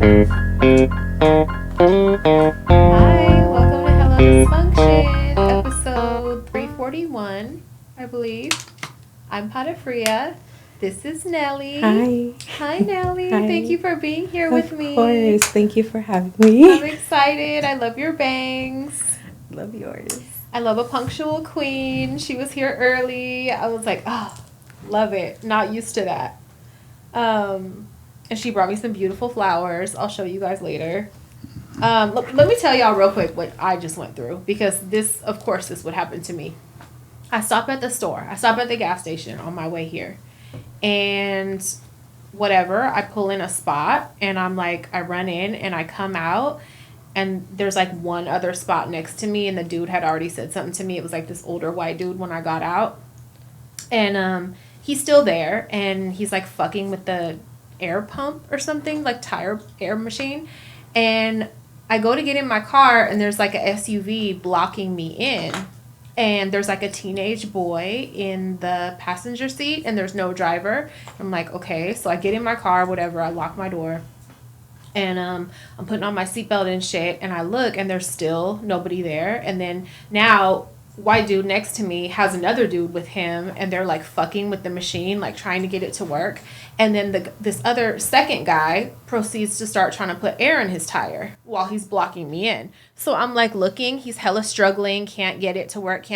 Hi, welcome to Hello Dysfunction, episode 341, I believe. I'm Patafria. This is Nelly. Hi. Hi, Nelly. Hi. Thank you for being here with me. Of course. Thank you for having me. I'm excited. I love your bangs. Love yours. I love a punctual queen. She was here early. I was like, oh, love it. Not used to that. And she brought me some beautiful flowers. I'll show you guys later. Let me tell y'all real quick what I just went through, because this, of course, this would happen to me. I stop at the store. I stop at the gas station on my way here. And whatever, I pull in a spot and I'm like, I run in and I come out and there's like one other spot next to me and the dude had already said something to me. It was like this older white dude when I got out. And he's still there and he's like fucking with the air pump or something, like tire air machine. And I go to get in my car and there's like a SUV blocking me in. And there's like a teenage boy in the passenger seat and there's no driver. I'm like, okay. So I get in my car, whatever. I lock my door. And I'm putting on my seatbelt and shit. And I look and there's still nobody there. And then now, white dude next to me has another dude with him. And they're like fucking with the machine, like trying to get it to work. And then this other second guy proceeds to start trying to put air in his tire while he's blocking me in. So I'm like looking, he's hella struggling, can't get it to work.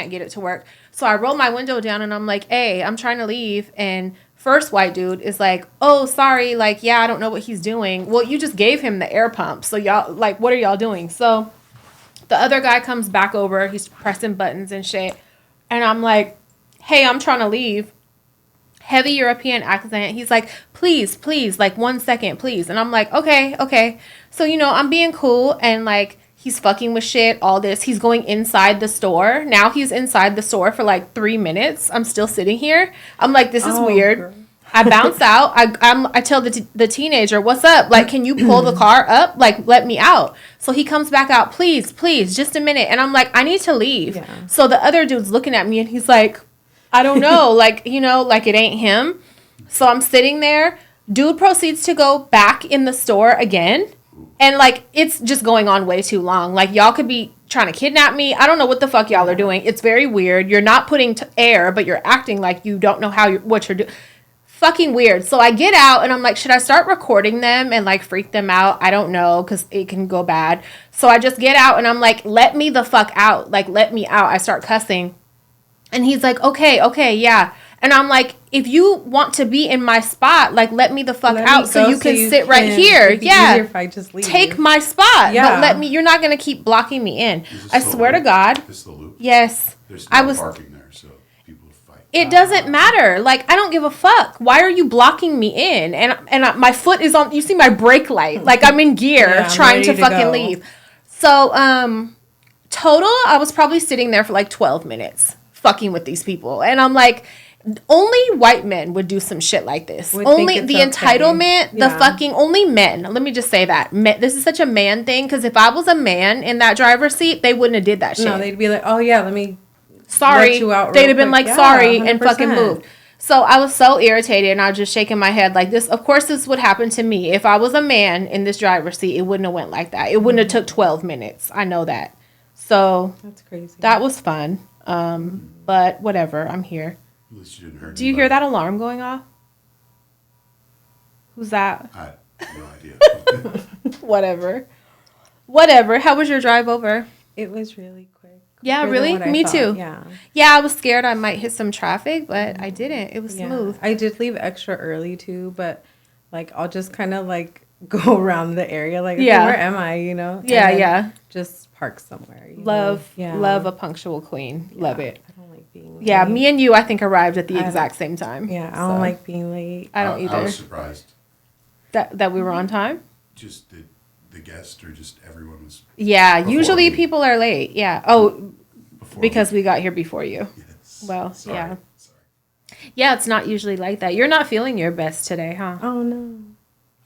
So I roll my window down and I'm like, hey, I'm trying to leave. And first white dude is like, oh, sorry, like, yeah, I don't know what he's doing. Well, you just gave him the air pump. So y'all, like, what are y'all doing? So the other guy comes back over, he's pressing buttons and shit. And I'm like, hey, I'm trying to leave. Heavy European accent. He's like, please, like 1 second, please. And I'm like, okay. So, I'm being cool and like he's fucking with shit, all this. He's going inside the store. Now he's inside the store for like 3 minutes. I'm still sitting here. I'm like, this is weird. Girl. I bounce out. I tell the teenager, what's up? Like, can you pull the car up? Like, let me out. So he comes back out, please, just a minute. And I'm like, I need to leave. Yeah. So the other dude's looking at me and he's like, I don't know, like, like it ain't him. So I'm sitting there. Dude proceeds to go back in the store again. And, like, it's just going on way too long. Like, y'all could be trying to kidnap me. I don't know what the fuck y'all are doing. It's very weird. You're not putting air, but you're acting like you don't know what you're doing. Fucking weird. So I get out, and I'm like, should I start recording them and, like, freak them out? I don't know, because it can go bad. So I just get out, and I'm like, let me the fuck out. Like, let me out. I start cussing. And he's like, okay, yeah. And I'm like, if you want to be in my spot, like, let me the fuck out so you can sit right here. Yeah. If I just leave. Take my spot. Yeah. But you're not going to keep blocking me in. I swear to God. This is the loop? Yes. There's no parking there, so people fight. It doesn't matter. Like, I don't give a fuck. Why are you blocking me in? And my foot is on, you see my brake light. Like, I'm in gear trying to fucking leave. So, total, I was probably sitting there for like 12 minutes. Fucking with these people. And I'm like, only white men would do some shit like this. Only the entitlement, the fucking, only men. Let me just say that. This is such a man thing, because if I was a man in that driver's seat, they wouldn't have did that shit. No, they'd be like, oh yeah, let you out they'd have been like, sorry, 100%. And fucking moved. So I was so irritated, and I was just shaking my head like this. Of course, this would happen to me. If I was a man in this driver's seat, it wouldn't have went like that. It wouldn't have took 12 minutes. I know that. So that's crazy. That was fun. But whatever, I'm here. At least you didn't hurt Do you hear that alarm going off? Who's that? I have no idea. Whatever. How was your drive over? It was really quick. Yeah, really? Me too. Yeah, I was scared I might hit some traffic, but I didn't. It was smooth. I did leave extra early too, but like I'll just kind of like go around the area like, okay, where am I, Yeah. Just park somewhere. Love a punctual queen. Love it. I don't like being late. Yeah, me and you, I think, arrived at the exact same time. Yeah, I don't like being late. I don't either. I was surprised. That we were on time? Just the guest or just everyone was... Yeah, usually people are late. Yeah. Oh, because we got here before you. Yes. Well, Sorry. yeah. Yeah, it's not usually like that. You're not feeling your best today, huh? Oh, no.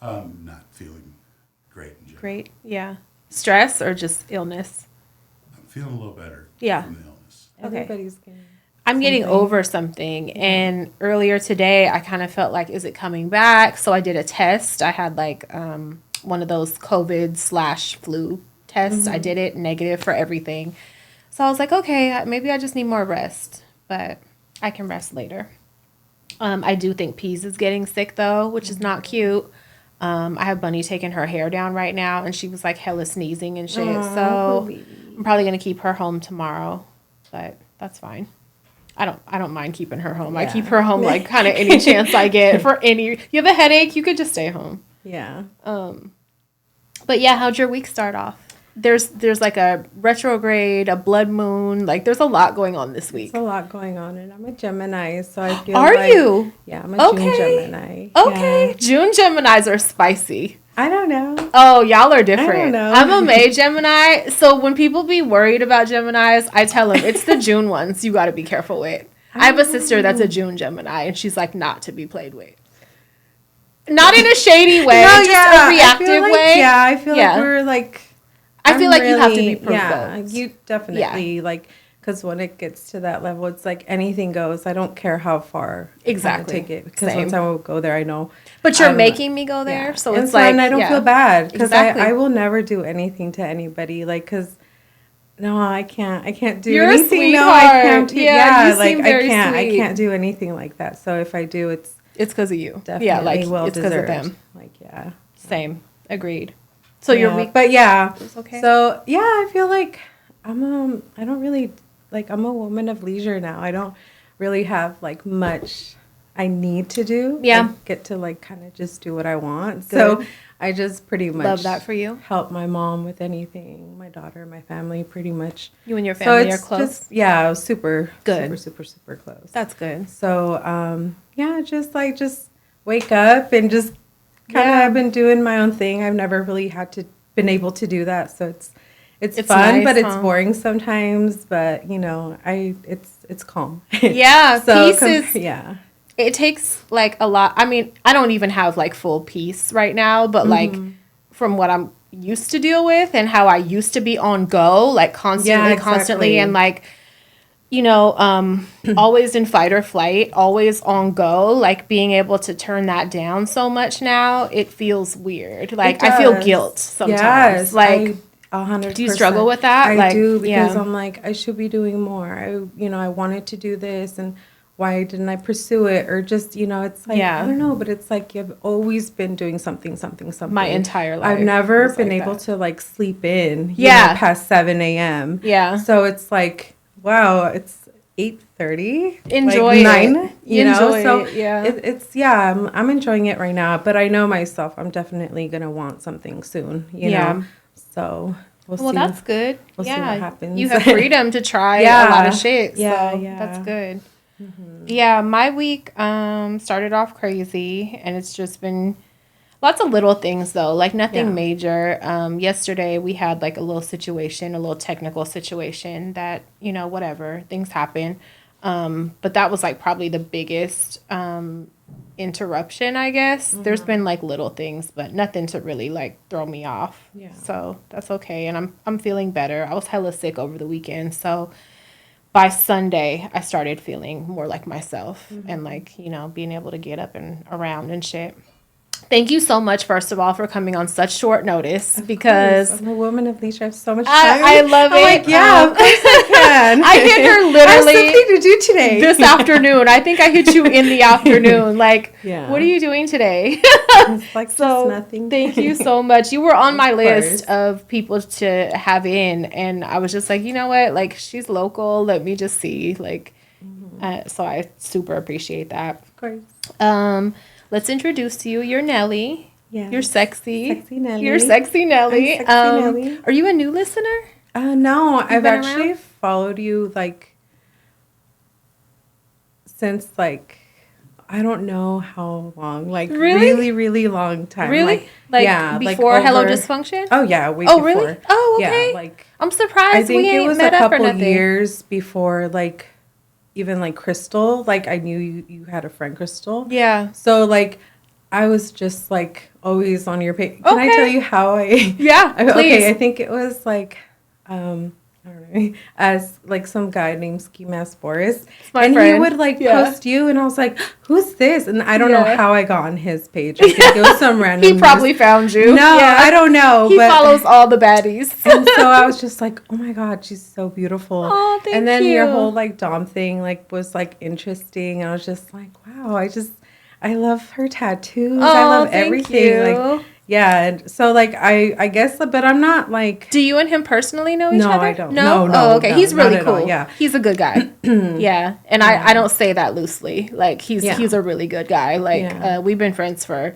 Not feeling great in general. Great, yeah. Stress or just illness? I'm feeling a little better from the illness. Everybody's getting... I'm getting over something. And earlier today, I kind of felt like, is it coming back? So I did a test. I had like one of those COVID/flu tests. I did it, negative for everything. So I was like, okay, maybe I just need more rest, but I can rest later. I do think Peas is getting sick though, which is not cute. I have Bunny taking her hair down right now, and she was like hella sneezing and shit. So I'm probably gonna keep her home tomorrow, but that's fine. I don't mind keeping her home. I keep her home like kind of any chance I get for any. You have a headache, you could just stay home. Yeah. But yeah, how'd your week start off? There's like a retrograde, a blood moon. Like there's a lot going on this week. There's a lot going on, and I'm a Gemini, so I feel Are like... you? Yeah, I'm a June Gemini. Okay. Yeah. June Geminis are spicy. I don't know. Oh, y'all are different. I don't know. I'm a May Gemini, so when people be worried about Geminis, I tell them it's the June ones you got to be careful with. I have a sister that's a June Gemini, and she's like not to be played with. Not in a shady way, just a reactive way. Yeah, I feel like we're like... I feel like you have to be provoked. Yeah, you definitely, like, because when it gets to that level, it's like anything goes. I don't care how far I take it. Because once I will go there, I know. But you're making me go there, so it's and I don't feel bad. Because exactly. I will never do anything to anybody. Like, because... No, I can't do You're anything. A sweetheart. No, I can't. You like seem very I can't do anything like that. So if I do, it's because of you. Definitely like it's because of them. Like same. Agreed. So your week, but was okay. So I feel like I don't really like I'm a woman of leisure now. I don't really have like much I need to do. Yeah, I get to like kind of just do what I want. Good. So I just pretty much love that for you. Help my mom with anything, my daughter, my family, pretty much. You and your family are close. Just, super good, super close. That's good. So just wake up and just kind of I've been doing my own thing. I've never really been able to do that, so it's fun, nice, but it's boring sometimes. But it's calm. Yeah, so peace is It takes like a lot. I mean, I don't even have like full peace right now, but like from what I'm used to deal with and how I used to be on go, like constantly and like, always in fight or flight, always on go, like being able to turn that down so much now, it feels weird. Like I feel guilt sometimes. Yes, like 100%. Do you struggle with that? I do because I'm like, I should be doing more. I wanted to do this and why didn't I pursue it? Or just, it's like, I don't know, but it's like you've always been doing something. My entire life. I've never been able to like sleep in, past 7 a.m. Yeah. So it's like, wow, it's 8:30. Enjoy like 9, it. So it's I'm enjoying it right now, but I know myself, I'm definitely going to want something soon, you know? So we'll see. Well, that's good. We'll see what happens. You have freedom to try a lot of shit. So that's good. Mm-hmm. Yeah, my week started off crazy, and it's just been lots of little things though, like nothing major. Yesterday we had like a little technical situation that whatever, things happen. But that was like probably the biggest interruption, I guess. There's been like little things, but nothing to really like throw me off. Yeah. So that's okay, and I'm feeling better. I was hella sick over the weekend, so. By Sunday, I started feeling more like myself and like, being able to get up and around and shit. Thank you so much, first of all, for coming on such short notice because I'm a woman of leisure. I have so much time. I love it. I'm like, of course I can. I hit her literally I have something to do today. This afternoon. I think I hit you in the afternoon. Like, what are you doing today? It's like so nothing. Thank you so much. You were on my list of people to have in, and I was just like, you know what? Like, she's local. Let me just see. Like, so I super appreciate that. Of course. Let's introduce you. You're Nelly. Yeah. You're sexy. Sexy Nelly. You're sexy Nelly. I'm sexy Nelly. Are you a new listener? No, I've actually followed you like since like I don't know how long. Like really, really long time. Really? Like before Hello Dysfunction? Oh yeah, way before. Really? Oh, okay. Yeah, like I'm surprised I think we ain't it was met a up or couple nothing. years before like even like Crystal, like I knew you had a friend Crystal. Yeah. So like I was just like always on your page. Can I tell you how I? Yeah. Okay, I think it was like I don't know, as like some guy named Ski Mask Boris, my and friend. he would like post you, and I was like, "Who's this?" And I don't know how I got on his page. I think it was some random. He probably found you. No, I don't know. He follows all the baddies, and so I was just like, "Oh my god, she's so beautiful." Oh, thank you. And then your whole like Dom thing like was like interesting. And I was just like, "Wow, I love her tattoos. I love everything." You. Like. Yeah, and so like I guess, but I'm not like. Do you and him personally know each other? No, I don't. No. Oh, okay. No, he's really cool. All, yeah, he's a good guy. Yeah, and I don't say that loosely. Like he's a really good guy. Like we've been friends for,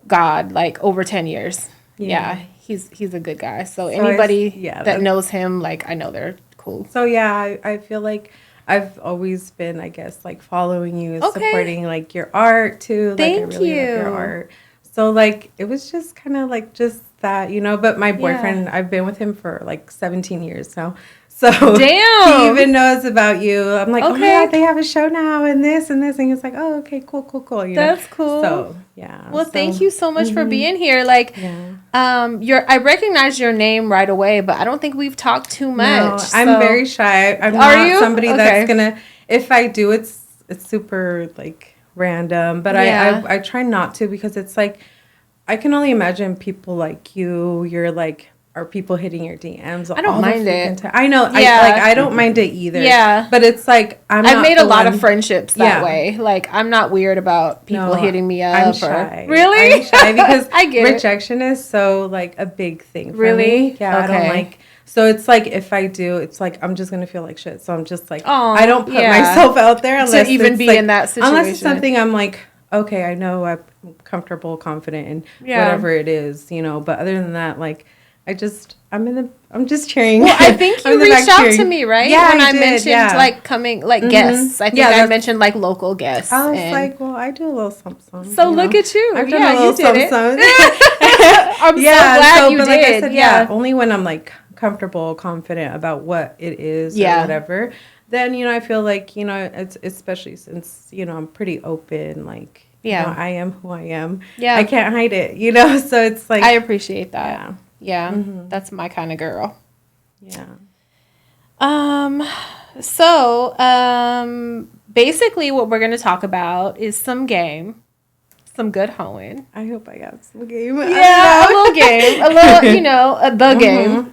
God, like over 10 years. Yeah, he's a good guy. So anybody that knows him, like I know they're cool. So yeah, I feel like I've always been, I guess, like following you and supporting like your art too. Like Thank I really you. love your art. So, like, it was just kind of like just that, you know. But my boyfriend, I've been with him for like 17 years now. So, damn. He even knows about you. I'm like, oh my God, they have a show now and this and this. And he's like, oh, okay, cool. You That's know? cool. So, yeah. Well, thank you so much for being here. Like, I recognize your name right away, but I don't think we've talked too much. No, I'm very shy. I'm not somebody that's going to, if I do, it's super, like, random, but I try not to, because it's like I can only imagine people like you're like, are people hitting your DMs? I don't mind it. I know. I don't mind it either. Yeah, but it's like I've made a lot of friendships that way. Like I'm not weird about people hitting me up. I'm shy. Really? I'm shy because I get rejection is so like a big thing for me. Yeah, I don't like. So it's like if I do, it's like I'm just gonna feel like shit. So I'm just like, I don't put myself out there unless to even be like, in that situation. Unless it's something I'm like, okay, I know I'm comfortable, confident in whatever it is, you know. But other than that, like, I'm just cheering. Well, I think you reached out to me, right? Yeah, when I mentioned like coming, like guests. I think I mentioned like local guests. I was like, well, I do a little something. So look at you. I've done a little something. I'm so glad you did. Like I said, only when I'm like comfortable, confident about what it is or whatever, then, you know, I feel like, you know, it's especially since, you know, I'm pretty open, like, you know, I am who I am. Yeah. I can't hide it, you know, so it's like. I appreciate that. Yeah. That's my kind of girl. Yeah. So, basically what we're going to talk about is some good hoeing. I hope I got some game. Yeah, a little game. A little, you know, the game.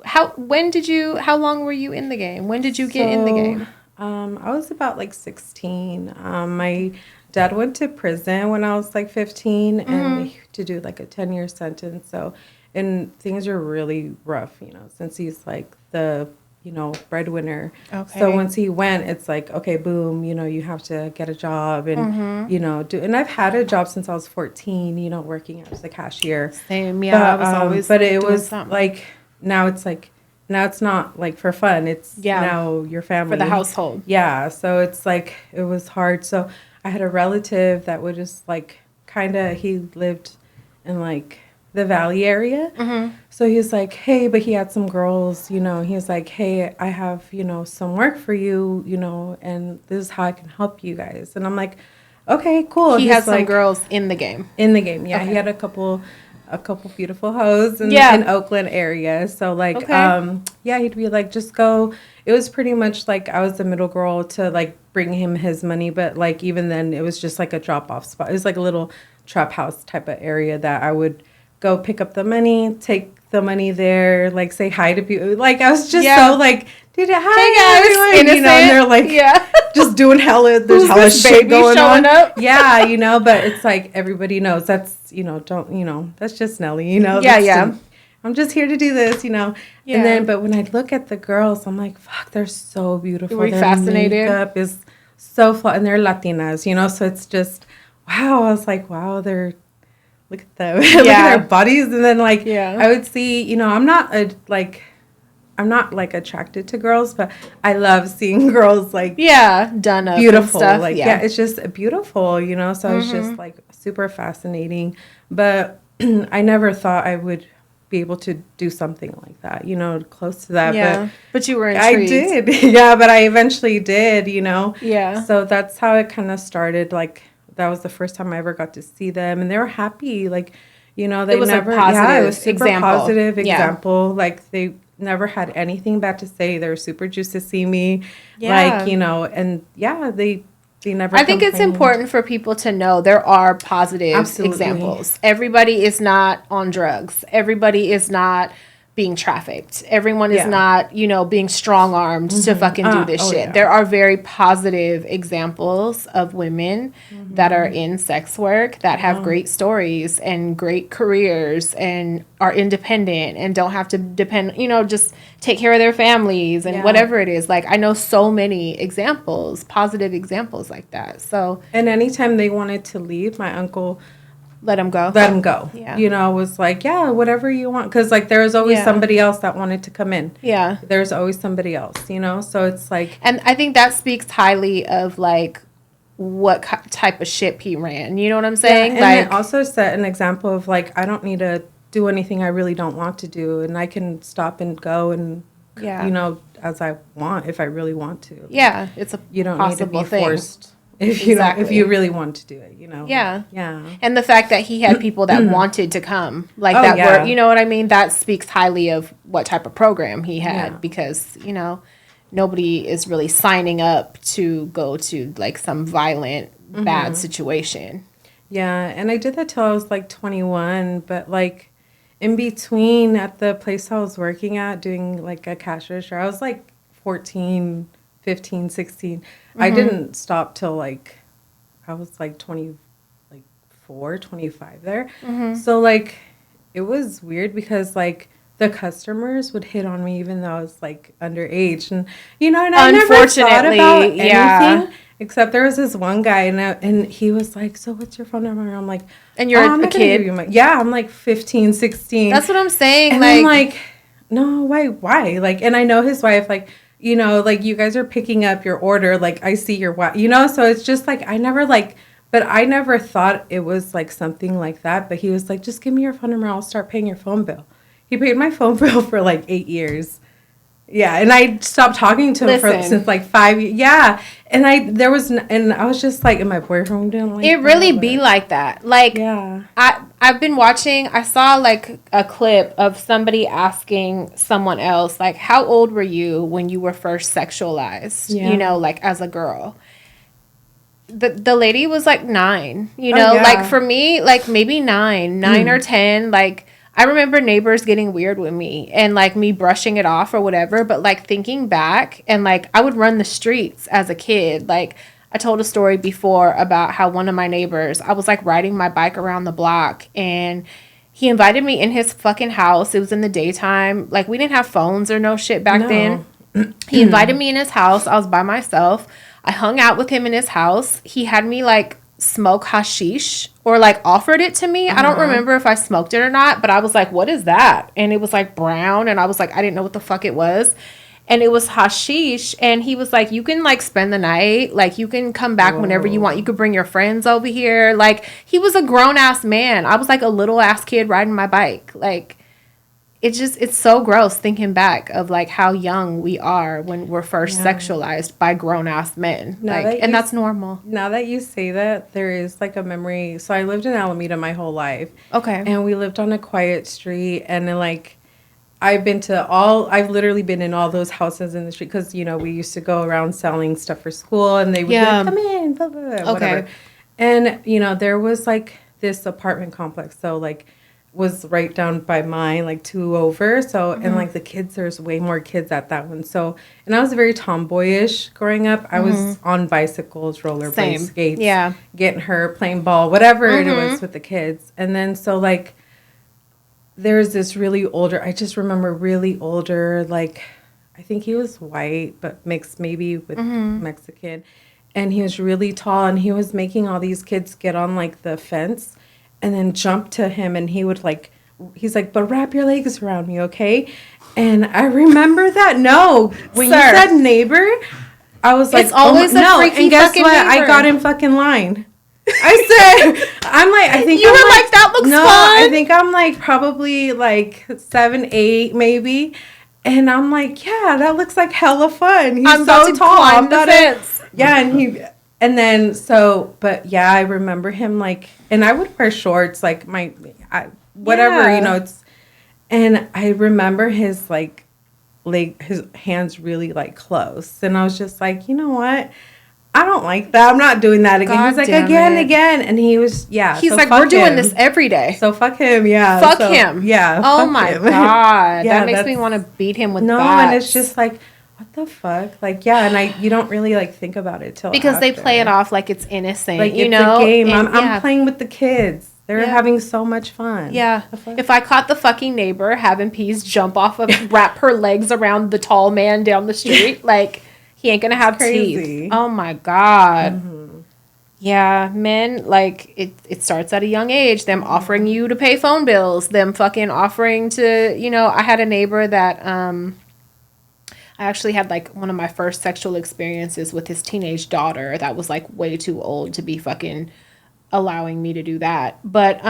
How long were you in the game? When did you get in the game? I was about like 16. My dad went to prison when I was like 15 and to do like a 10-year sentence. So, and things are really rough, you know, since he's like the, you know, breadwinner. Okay. So once he went, it's like, okay, boom, you know, you have to get a job and, you know, and I've had a job since I was 14, you know, working as a cashier. Same, yeah. But, I was always but it was something. Like, now it's not like for fun. It's now your family. For the household. Yeah. So it's like, it was hard. So I had a relative that would just like, he lived in like the Valley area. So he was like, hey, but he had some girls, you know, he was like, hey, I have, you know, some work for you, you know, and this is how I can help you guys. And I'm like, okay, cool. He had some girls in the game. In the game, yeah. Okay. He had a couple beautiful hoes in Oakland area. So like, he'd be like, just go. It was pretty much like I was the middle girl to like bring him his money. But like, even then it was just like a drop off spot. It was like a little trap house type of area that I would go pick up the money, take the money there, like say hi to people. Like I was just so like, dude, hi, hey guys, everyone. You know, and they're like, just doing there's hella shit going on. Up? Yeah, you know, but it's like everybody knows that's, you know, that's just Nelly, you know. I'm just here to do this, you know. Yeah. And then, but when I look at the girls, I'm like, fuck, they're so beautiful. Were you fascinated? Their makeup is so flawed, and they're Latinas, you know. So it's just, wow. I was like, wow, look at them, look at their bodies, and then like, I would see, you know, I'm not like attracted to girls, but I love seeing girls like done up beautiful and stuff. Like it's just beautiful, you know. So it's just like super fascinating. But I never thought I would be able to do something like that, you know, close to that. Yeah, but you were intrigued. I did, but I eventually did, you know. Yeah. So that's how it kind of started. Like that was the first time I ever got to see them, and they were happy. Like, you know, they it was never. A positive it was super positive example. Like they never had anything bad to say. They were super juiced to see me. Yeah. Like, you know, and yeah, they never I think it's complained. important for people to know there are positive Absolutely. examples. Everybody is not on drugs. Everybody is not being trafficked. Everyone is Yeah. not, you know, being strong armed to fucking do this shit. Yeah. There are very positive examples of women that are in sex work that have great stories and great careers and are independent and don't have to depend, you know, just take care of their families and Yeah. whatever it is. Like, I know so many examples, positive examples like that. So And anytime they wanted to leave, my uncle let them go. let him go. Yeah. You know, was like, yeah, whatever you want. Because, like, there was always Yeah. somebody else that wanted to come in. Yeah. There's always somebody else, you know? So it's like, And I think that speaks highly of like what type of ship he ran. You know what I'm saying? and like it also set an example of, like, I don't need to do anything I really don't want to do. And I can stop and go and, Yeah. you know, as I want, if I really want to. yeah, it's a You don't need to possible be thing. forced if you don't, if Exactly. you really want to do it, you know? Yeah. Yeah. And the fact that he had people that wanted to come, like Oh, that yeah. were, you know what I mean? That speaks highly of what type of program he had Yeah. because, you know, nobody is really signing up to go to like some violent, bad situation. Yeah, and I did that till I was like 21, but like in between at the place I was working at doing like a cash register, I was like 14, 15, 16. I didn't stop till like I was like 20, like 25 there. So like it was weird because like the customers would hit on me even though I was like underage, and you know, and I never thought about Unfortunately, yeah. anything except there was this one guy, and he was like, "So what's your phone number?" And I'm like, And you're "Oh, I'm a not gonna kid. give you my-" Yeah, I'm like 15, 16. That's what I'm saying. And like, I'm like, no, why? Like, and I know his wife, like, you know, like you guys are picking up your order. Like, I see your wife, you know, so it's just like, I never like, but I never thought it was like something like that. But he was like, just give me your phone number. I'll start paying your phone bill. He paid my phone bill for like 8 years. Yeah. And I stopped talking to him Listen. since like 5 years. Yeah. And and I was just like, and my boyfriend didn't like it really that, be but- like that. Like, Yeah. I've been watching, I saw like a clip of somebody asking someone else, like, how old were you when you were first sexualized, Yeah. you know, like as a girl? The lady was like 9, you Oh, know, yeah. like for me, like maybe 9 or 10, like I remember neighbors getting weird with me and like me brushing it off or whatever. But like thinking back and like I would run the streets as a kid. Like I told a story before about how one of my neighbors, I was like riding my bike around the block and he invited me in his fucking house. It was in the daytime. Like we didn't have phones or no shit back No. then. He invited me in his house. I was by myself. I hung out with him in his house. He had me like smoke hashish or like offered it to me. I don't remember if I smoked it or not, but I was like, what is that? And it was like brown. And I was like, I didn't know what the fuck it was. And it was hashish. And he was like, you can like spend the night. Like you can come back whenever you want. You could bring your friends over here. Like he was a grown ass man. I was like a little ass kid riding my bike. Like it's so gross thinking back of like how young we are when we're first sexualized by grown ass men. Now Like, that and you that's normal. Now that you say that, there is like a memory. So I lived in Alameda my whole life. Okay. And we lived on a quiet street. And then, like, I've literally been in all those houses in the street because, you know, we used to go around selling stuff for school and they would be Yeah. like, come in, blah, blah, blah, Okay. whatever. And, you know, there was like this apartment complex. So, like, was right down by mine, like 2 over. So, and like the kids, there's way more kids at that one. So, and I was very tomboyish growing up. I was on bicycles, rollerblades, Same. skates, Yeah. getting her, playing ball, whatever it was with the kids. And then, so like, there's this really older, I just remember really older, like, I think he was white, but mixed maybe with Mexican. And he was really tall and he was making all these kids get on like the fence and then jump to him, and he would like, he's like, but wrap your legs around me, okay? And I remember that. No, when Sir. you said neighbor, I was like, It's always a no. freaky And guess fucking what? I neighbor. got in fucking line. I said, I'm like, I think You I'm were like, that looks no, fun. I think I'm like probably like 7, 8 maybe. And I'm like, yeah, that looks like hella fun. He's I'm about so to tall. climb I'm the about to- fence. Yeah, and then so, but yeah, I remember him like, and I would wear shorts, like whatever, Yeah. you know, and I remember his like his hands really like close. And I was just like, you know what? I don't like that. I'm not doing that again. God He's like, damn again, it. again. And he was, He's so like, fuck we're doing him. this every day. So fuck him, yeah. Fuck So, him. Yeah. Oh fuck my him. God. Yeah, that makes me want to beat him with No, bats. and it's just like, what the fuck? Like, yeah, and you don't really like think about it till because they after. play it off like it's innocent. Like, you it's know? a game. And, I'm playing with the kids. They're Yeah. having so much fun. Yeah. The fuck? If I caught the fucking neighbor having Peas jump off of, wrap her legs around the tall man down the street, like, he ain't gonna have crazy. teeth. Oh my God. Yeah, men, like, it starts at a young age. Them offering you to pay phone bills. Them fucking offering to, you know, I had a neighbor that, I actually had, like, one of my first sexual experiences with his teenage daughter that was, like, way too old to be fucking allowing me to do that. But,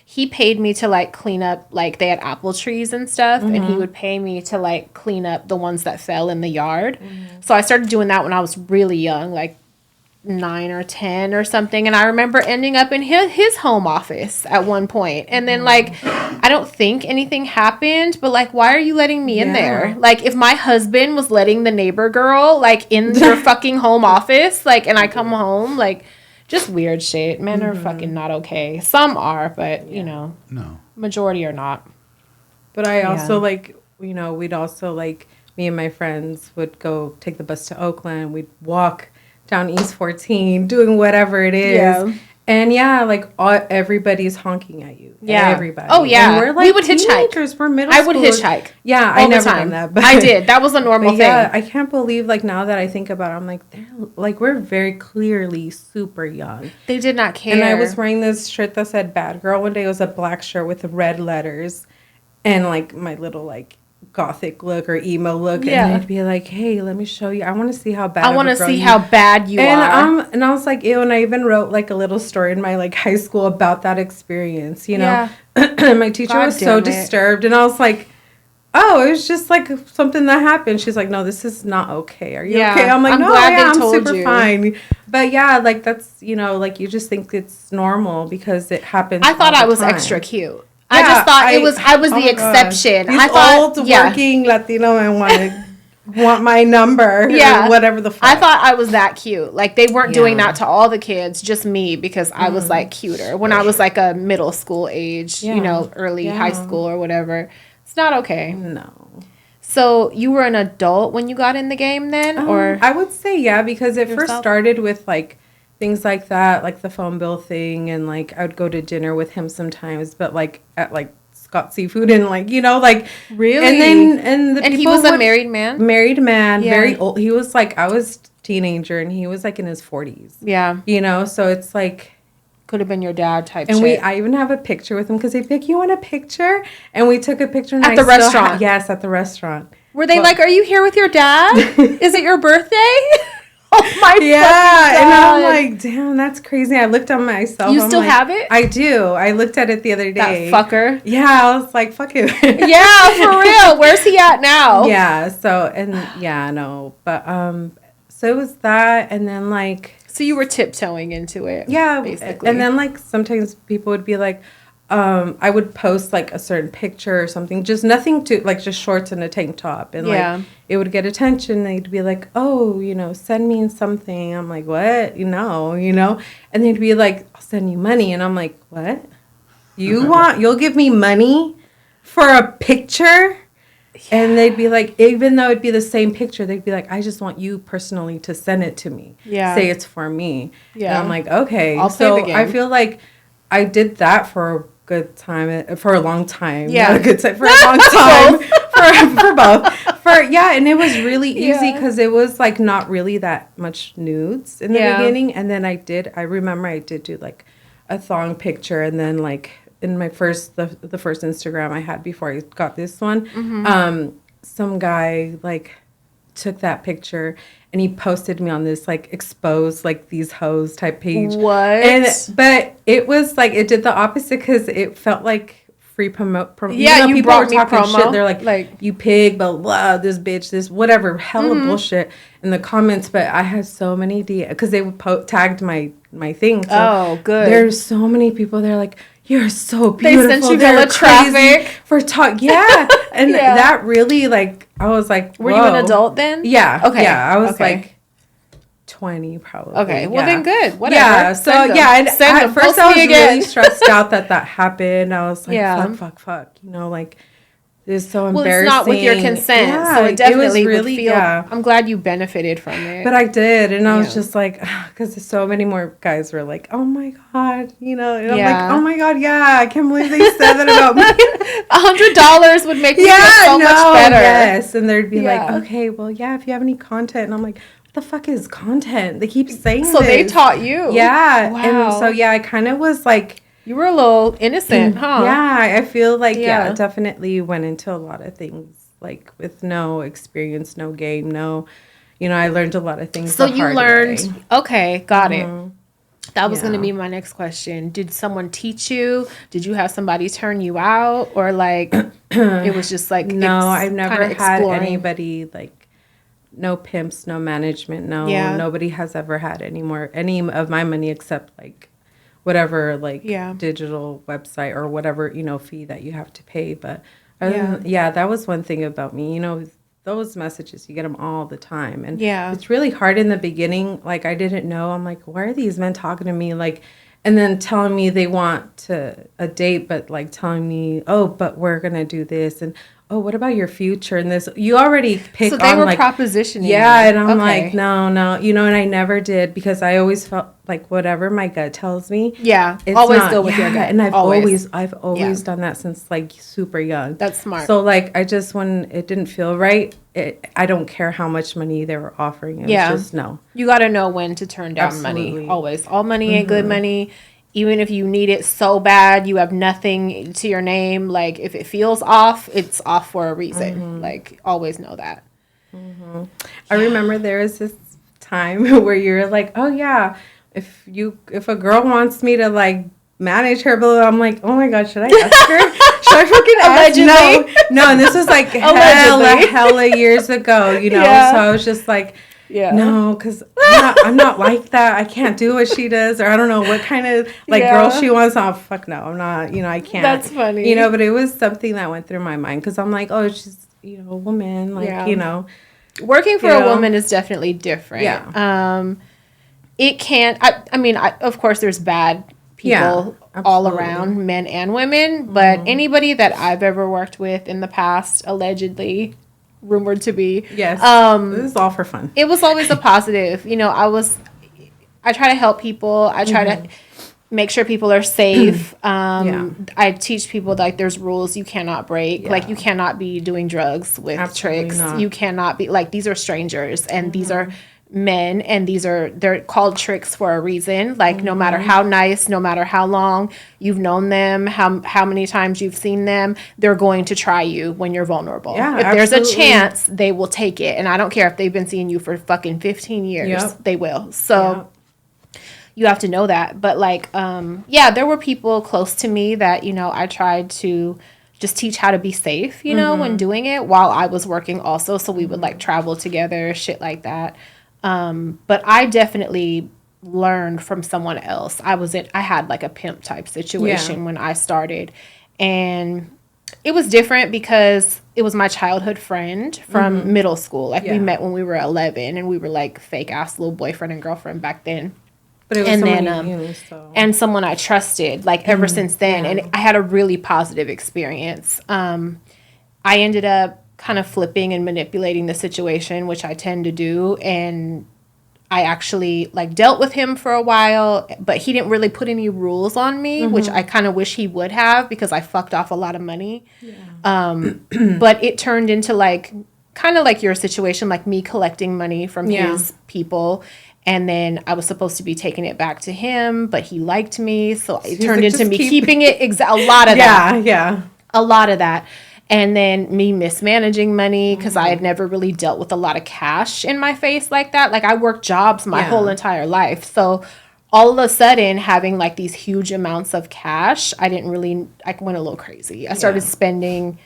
he paid me to, like, clean up, like, they had apple trees and stuff, and he would pay me to, like, clean up the ones that fell in the yard. So I started doing that when I was really young, like, 9 or 10 or something, and I remember ending up in his home office at one point, and then like I don't think anything happened, but like, why are you letting me in there? Like, if my husband was letting the neighbor girl like in your fucking home office, like, and I come home, like, just weird shit. Men are fucking not okay. Some are, but you know, No. majority are not. But I also like, you know, we'd also like, me and my friends would go take the bus to Oakland. We'd walk down East 14, doing whatever it is. Yeah. And like everybody's honking at you. Yeah. Everybody. Oh yeah. And we're like we would hitchhike. teenagers. We're middle I would schoolers. hitchhike. Yeah, all I never the time. done that. But I did. That was a normal thing. Yeah, I can't believe like now that I think about it, I'm like, they're like, we're very clearly super young. They did not care. And I was wearing this shirt that said "Bad Girl" one day. It was a black shirt with red letters, and like my little like gothic look or emo look, Yeah. and they'd be like, "Hey, let me show you. I want to see how bad. I want to see how bad you and are." And I was like, ew. And I even wrote like a little story in my like high school about that experience. You know, and my teacher God was damn so it. disturbed, and I was like, oh, it was just like something that happened. She's like, no, this is not okay. Are you Yeah, okay? I'm like, I'm no, glad they I'm told super you. fine. But yeah, like that's, you know, like you just think it's normal because it happens. I thought all I the was time. extra cute. I Yeah, just thought I was oh the my God. exception. These I thought old working Latino men want my number. Yeah. Or whatever the fuck. I thought I was that cute. Like, they weren't doing Yeah. that to all the kids, just me, because I was like cuter when I was like a middle school age, you know, early high school or whatever. It's not okay. No. So you were an adult when you got in the game then, or I would say yeah, because it first Yourself? started with like things like that, like the phone bill thing, and like I would go to dinner with him sometimes, but like at like Scott Seafood and like, you know, like Really? and then and the and he people was a would- married man? married man, Yeah. very old. He was like, I was teenager and he was like in his 40s. Yeah, You know, so it's like, could have been your dad type. and shit. I even have a picture with him because he'd be like, you want a picture? And we took a picture and At I the still restaurant? yes, at the restaurant. Were they Well- like, "Are you here with your dad? Is it your birthday?" Oh my Yeah, fucking and I'm God. like, damn, that's crazy. I looked on myself. You I'm still like, have it? I do. I looked at it the other That day. fucker. Yeah, I was like, fuck it. Yeah, for real. Where's he at now? Yeah. So no, but so it was that, and then like So you were tiptoeing into it. yeah, basically. and then like sometimes people would be like, I would post like a certain picture or something, just nothing to like, just shorts and a tank top, and Yeah. like it would get attention. They'd be like, oh, you know, send me something. I'm like, what? You know, and they'd be like, I'll send you money, and I'm like, what? You'll give me money for a picture? And they'd be like, even though it'd be the same picture, they'd be like, I just want you personally to send it to me. Yeah. Say it's for me. Yeah. And I'm like, okay. I'll play so the game. I feel like I did that for a good time, for a long time. Yeah. Not a good time, for a long time. for both. And it was really easy because it was like not really that much nudes in the beginning. And then I remember I did do like a thong picture, and then like in my the first Instagram I had before I got this one, some guy like took that picture and he posted me on this like exposed like these hoes type page. What? But it was like it did the opposite because it felt like free promote. Yeah, you people brought were me talking promo. shit. They're like you pig, blah blah, this bitch, this whatever, hella bullshit in the comments. But I had so many DMs because they would tagged my thing. So Oh, good. There's so many people. They're like, you're so They beautiful. sent you They're hella crazy traffic. for talk. Yeah. And Yeah. that really, like, I was like, Were you an adult then? Yeah. Okay. Yeah. I was Okay. like 20 probably. Okay. Well, yeah. then good. Whatever. Yeah. So, Send them. yeah. And Send at them. first Post I was me again. really stressed out that happened. I was like, Yeah. fuck. You know, like, it's so Well, embarrassing. it's not with your consent, Yeah, so it definitely was really, would feel. yeah. I'm glad you benefited from it. But I did, and I was Yeah. just like, because so many more guys were like, "Oh my god," you know, and I'm Yeah. like, "Oh my god, yeah, I can't believe they said that about me." $100 would make me feel so much better. Yes, and they'd be Yeah. like, "Okay, well, yeah, if you have any content," and I'm like, "What the fuck is content?" They keep saying So this. they taught you. Yeah, Wow. and so yeah, I kind of was like. You were a little innocent, huh? Yeah, I feel like, Yeah. definitely went into a lot of things, like, with no experience, no game, no, you know, I learned a lot of things So the you hard learned. way. Okay, got it. That was going to Yeah. be my next question. Did someone teach you? Did you have somebody turn you out, or like it was just like No, I've never kinda had exploring? anybody, like, no pimps, no management, no, Yeah. nobody has ever had any of my money except, like, whatever, like, Yeah. digital website or whatever, you know, fee that you have to pay. But other Yeah. than, that was one thing about me, you know, those messages, you get them all the time. And Yeah. it's really hard in the beginning. Like, I didn't know. I'm like, why are these men talking to me? Like, and then telling me they want a date, but like telling me, oh, but we're going to do this. And, oh, what about your future? And this, you already pick So they on, were like, propositioning. yeah, you. and I'm Okay. like, no, you know, and I never did because I always felt like whatever my gut tells me. Yeah, It's always not, go with your gut. And I've Always. always done that since like super young. That's smart. So like, I just, when it didn't feel right, I don't care how much money they were offering. It Yeah. was just no. You got to know when to turn down money. Absolutely. Always. All money ain't good money. Even if you need it so bad, you have nothing to your name. Like, if it feels off, it's off for a reason. Like, always know that. I remember there was this time where you're like, oh yeah, if a girl wants me to like manage her, but I'm like, oh my god, should I ask her? Should I fucking ask? Allegedly. No, and this was like Allegedly. hella years ago, you know. Yeah. So I was just like, Yeah. no, because I'm not like that. I can't do what she does, or I don't know what kind of like Yeah. girl she wants. Oh fuck no, I'm not. You know, I can't. That's funny. You know, but it was something that went through my mind because I'm like, oh, she's a woman, like Yeah. you know. Working for You a know? woman is definitely different. Yeah. It can't. I mean, of course, there's bad people Yeah, all absolutely. around, men and women. But anybody that I've ever worked with in the past, allegedly, rumored to be, Yes. This is all for fun. it was always a positive. You know, I try to help people. I try to make sure people are safe. Yeah. I teach people like there's rules you cannot break. Yeah. Like you cannot be doing drugs with Absolutely tricks. not. You cannot be like these are strangers and these are men and they're called tricks for a reason. Like no matter how nice, no matter how long you've known them, how many times you've seen them, they're going to try you when you're vulnerable. Yeah, if there's a absolutely. chance, they will take it. And I don't care if they've been seeing you for fucking 15 years, Yep. they will. So you have to know that. But like, yeah, there were people close to me that, you know, I tried to just teach how to be safe, you know, when doing it while I was working also. So we would like travel together, shit like that. But I definitely learned from someone else. I had like a pimp type situation when I started, and it was different because it was my childhood friend from middle school. Like we Yeah. met when we were 11 and we were like fake ass little boyfriend and girlfriend back then. But it was And someone then, you knew, so. And someone I trusted, like ever since then. And I had a really positive experience. I ended up kind of flipping and manipulating the situation, which I tend to do. And I actually like dealt with him for a while, but he didn't really put any rules on me, which I kind of wish he would have because I fucked off a lot of money. But it turned into like kind of like your situation, like me collecting money from his people. And then I was supposed to be taking it back to him, but he liked me. So it turned like, into "Just me keep-" keeping it. A lot of that. Yeah. A lot of that. And then me mismanaging money because I had never really dealt with a lot of cash in my face like that. Like I worked jobs my whole entire life. So all of a sudden having like these huge amounts of cash, I went a little crazy. I started spending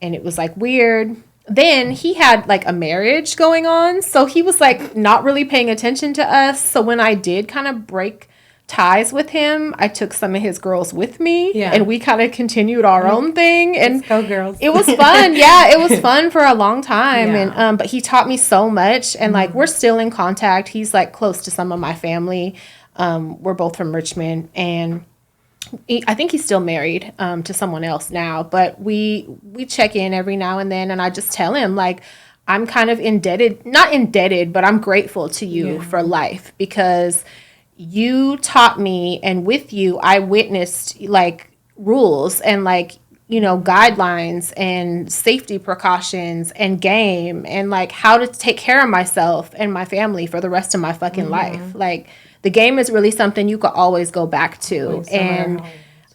and it was like weird. Then he had like a marriage going on. So he was like not really paying attention to us. So when I did kind of break ties with him, I took some of his girls with me, Yeah. and we kind of continued our own thing. And Let's go, girls. it was fun. Yeah, it was fun for a long time. Yeah. And but he taught me so much, and like we're still in contact. He's like close to some of my family. We're both from Richmond, and I think he's still married to someone else now, but we check in every now and then, and I just tell him like I'm kind of not indebted, but I'm grateful to you for life, because you taught me, and with you I witnessed like rules and like, you know, guidelines and safety precautions and game and like how to take care of myself and my family for the rest of my fucking life. Like the game is really something you could always go back to. And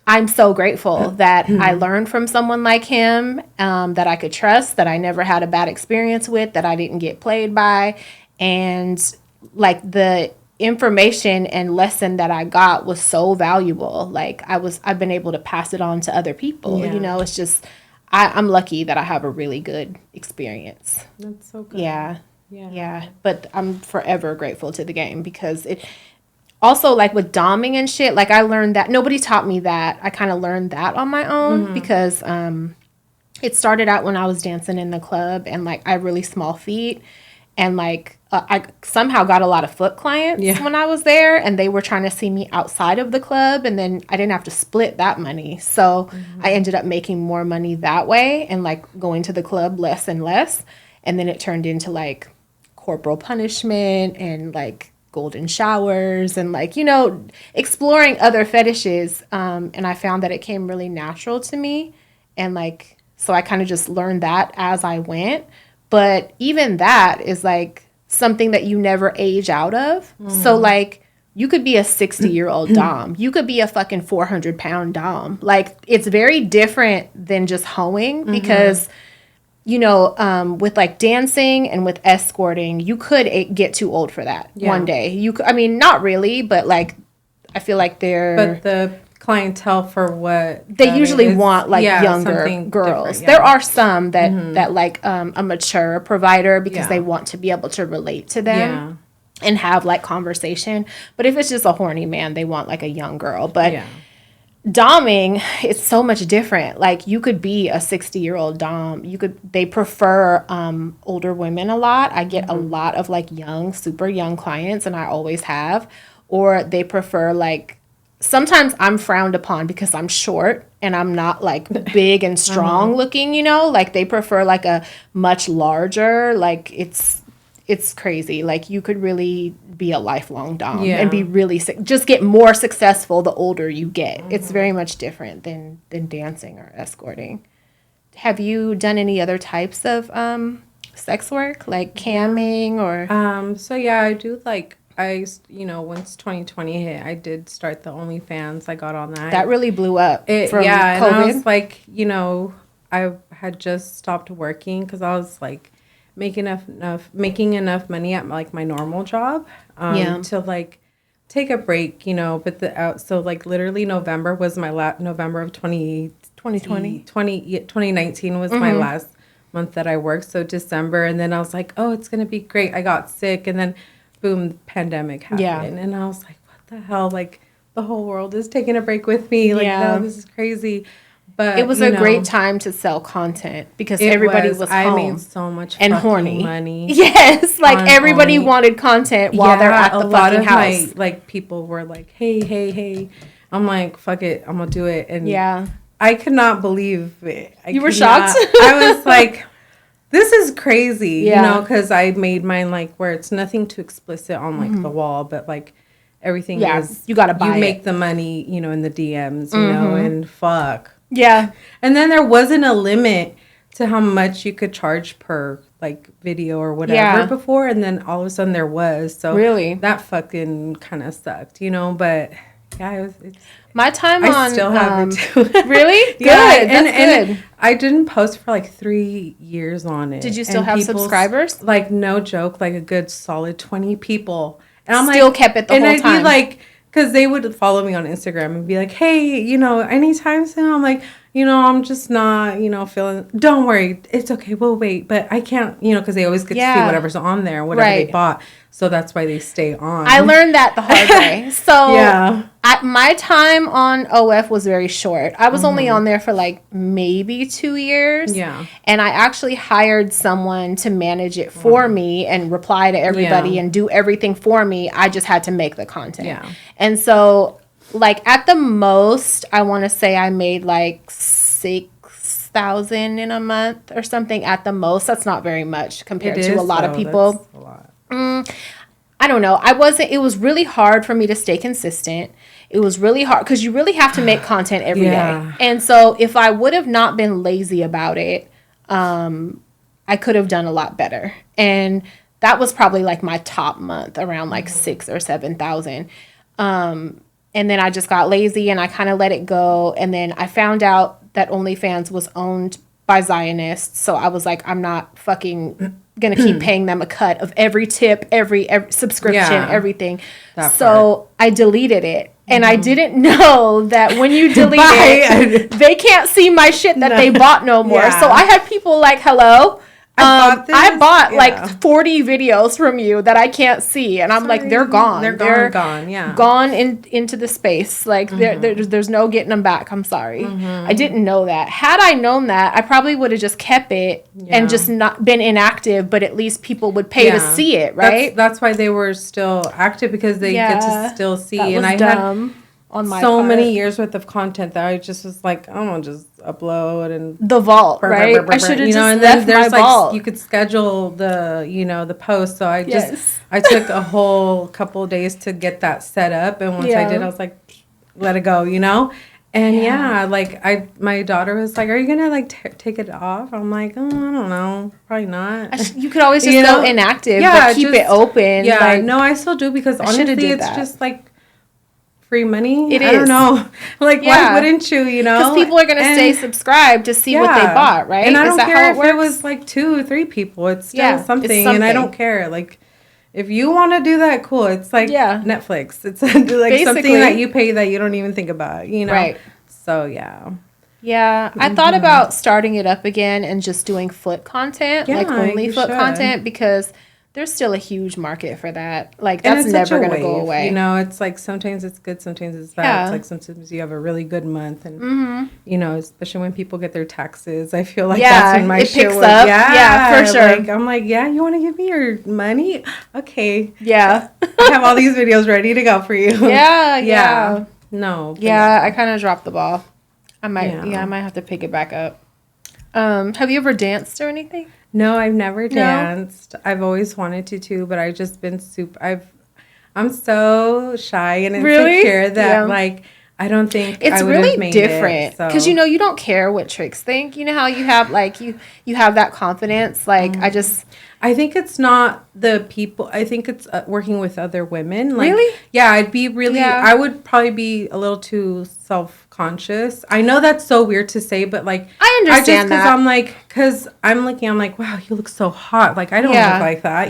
I'm so grateful that I learned from someone like him, that I could trust, that I never had a bad experience with, that I didn't get played by. And like the information and lesson that I got was so valuable. Like I've been able to pass it on to other people. You know, it's just, I'm lucky that I have a really good experience. That's so good. Yeah. But I'm forever grateful to the game, because it also, like with doming and shit, like I learned that nobody taught me that. I kind of learned that on my own, because it started out when I was dancing in the club, and like I have really small feet, and like I somehow got a lot of foot clients when I was there, and they were trying to see me outside of the club, and then I didn't have to split that money. So I ended up making more money that way, and like going to the club less and less. And then it turned into like corporal punishment and like golden showers and like, you know, exploring other fetishes. And I found that it came really natural to me. And like, so I kind of just learned that as I went. But even that is like something that you never age out of. So like you could be a 60-year-old dom. You could be a fucking 400-pound dom. Like it's very different than just hoeing, because you know, with like dancing and with escorting, you could get too old for that one day. You could, I mean, not really, but like, I feel like But the clientele for what they usually want like younger girls. There are some that like a mature provider, because they want to be able to relate to them and have like conversation. But if it's just a horny man, they want like a young girl. But doming, it's so much different. Like you could be a 60-year-old dom. They prefer older women a lot. I get a lot of like young, super young clients, and I always have. Or they prefer like, sometimes I'm frowned upon because I'm short and I'm not like big and strong looking, you know, like they prefer like a much larger, like it's crazy. Like you could really be a lifelong dom and be really just get more successful the older you get. It's very much different than dancing or escorting. Have you done any other types of sex work, like camming or? So yeah, I do like, you know, once 2020 hit, I did start the OnlyFans. I got on that. That really blew up from COVID. And I was like, you know, I had just stopped working because I was like making enough money at like my normal job to like take a break, you know. But so like literally November was my November of 2019 was my last month that I worked. So December, and then I was like, oh, it's gonna be great. I got sick, and then boom, the pandemic happened, and I was like, what the hell? Like the whole world is taking a break with me. Like, no, this is crazy. But it was a great time to sell content because everybody was home. I made so much and horny money. Yes, like everybody wanted content while they're at the fucking house. Like people were like, hey. I'm like, fuck it, I'm gonna do it. And yeah, I could not believe it. You were shocked? I was like, this is crazy, you know, because I made mine like where it's nothing too explicit on like the wall, but like everything is, you gotta buy you make the money, you know, in the DMs, you know, and fuck. Yeah. And then there wasn't a limit to how much you could charge per like video or whatever before, and then all of a sudden there was. So really, that fucking kind of sucked, you know. But yeah, my time I still have it too. Really? Good. Yeah, That's good. I didn't post for like 3 years on it. Did you still have subscribers? Like no joke, like a good solid 20 people. And I'm still kept it the whole time. And I'd be like, because they would follow me on Instagram and be like, hey, you know, anytime soon. I'm like, I'm just not, feeling, don't worry, it's okay, we'll wait. But I can't, because they always get to see whatever's on there, whatever they bought. So that's why they stay on. I learned that the hard way. So my time on OF was very short. I was only on there for like maybe 2 years. Yeah. And I actually hired someone to manage it for me and reply to everybody and do everything for me. I just had to make the content. Yeah. And so, like, at the most, I want to say I made like 6,000 in a month or something at the most. That's not very much compared to a lot of people. That's a lot. I don't know. It was really hard for me to stay consistent. It was really hard because you really have to make content every day. And so if I would have not been lazy about it, I could have done a lot better. And that was probably like my top month, around like 6,000 or 7,000. And then I just got lazy and I kind of let it go. And then I found out that OnlyFans was owned by Zionists. So I was like, I'm not fucking going to keep paying them a cut of every tip, every subscription, everything. So I deleted it. And I didn't know that when you delete it, they can't see my shit that they bought no more. Yeah. So I had people like, hello. I bought like 40 videos from you that I can't see, and I'm like, they're gone. They're gone. Yeah, gone into the space. Like there's no getting them back. I'm sorry, I didn't know that. Had I known that, I probably would have just kept it and just not been inactive. But at least people would pay to see it, right? That's why they were still active, because they get to still see. That was I dumb. had so many years worth of content that I just was like, I'm gonna just upload and the vault, right? I should have just and left there's my vault. You could schedule the post. So I I took a whole couple of days to get that set up, and once I did, I was like, let it go, And like my daughter was like, "Are you gonna like take it off?" I'm like, "Oh, I don't know, probably not." You could always just go inactive, but keep it open. Yeah, no, I still do, because honestly, it's just like free money. It is. I don't know. Like, why wouldn't you, Because people are going to stay subscribed to see what they bought, right? And I don't care if it was like 2 or 3 people. It's still something. And I don't care. Like, if you want to do that, cool. It's like Netflix. It's like basically something that you pay that you don't even think about, Right. So, yeah. Yeah. I thought about starting it up again and just doing foot content, like only foot content, because there's still a huge market for that. Like, that's never going to go away. It's like sometimes it's good, sometimes it's bad. Yeah. It's like sometimes you have a really good month. And, especially when people get their taxes, I feel like that's when my shit picks up. Yeah, for sure. Like, I'm like, you want to give me your money? Okay. Yeah. I have all these videos ready to go for you. Yeah. No. Yeah, I kind of dropped the ball. I might have to pick it back up. Have you ever danced or anything? No, I've never danced. I've always wanted to, but I've just been I'm so shy and insecure that like I don't think it's I would really have made different because you don't care what tricks think. You know how you have like you have that confidence. Like I think it's not the people. I think it's working with other women. Like, really? Yeah, I'd be really. Yeah. I would probably be a little too self-conscious. I know that's so weird to say, but like I understand that. Because I'm looking. I'm like, wow, you look so hot. Like I don't look like that,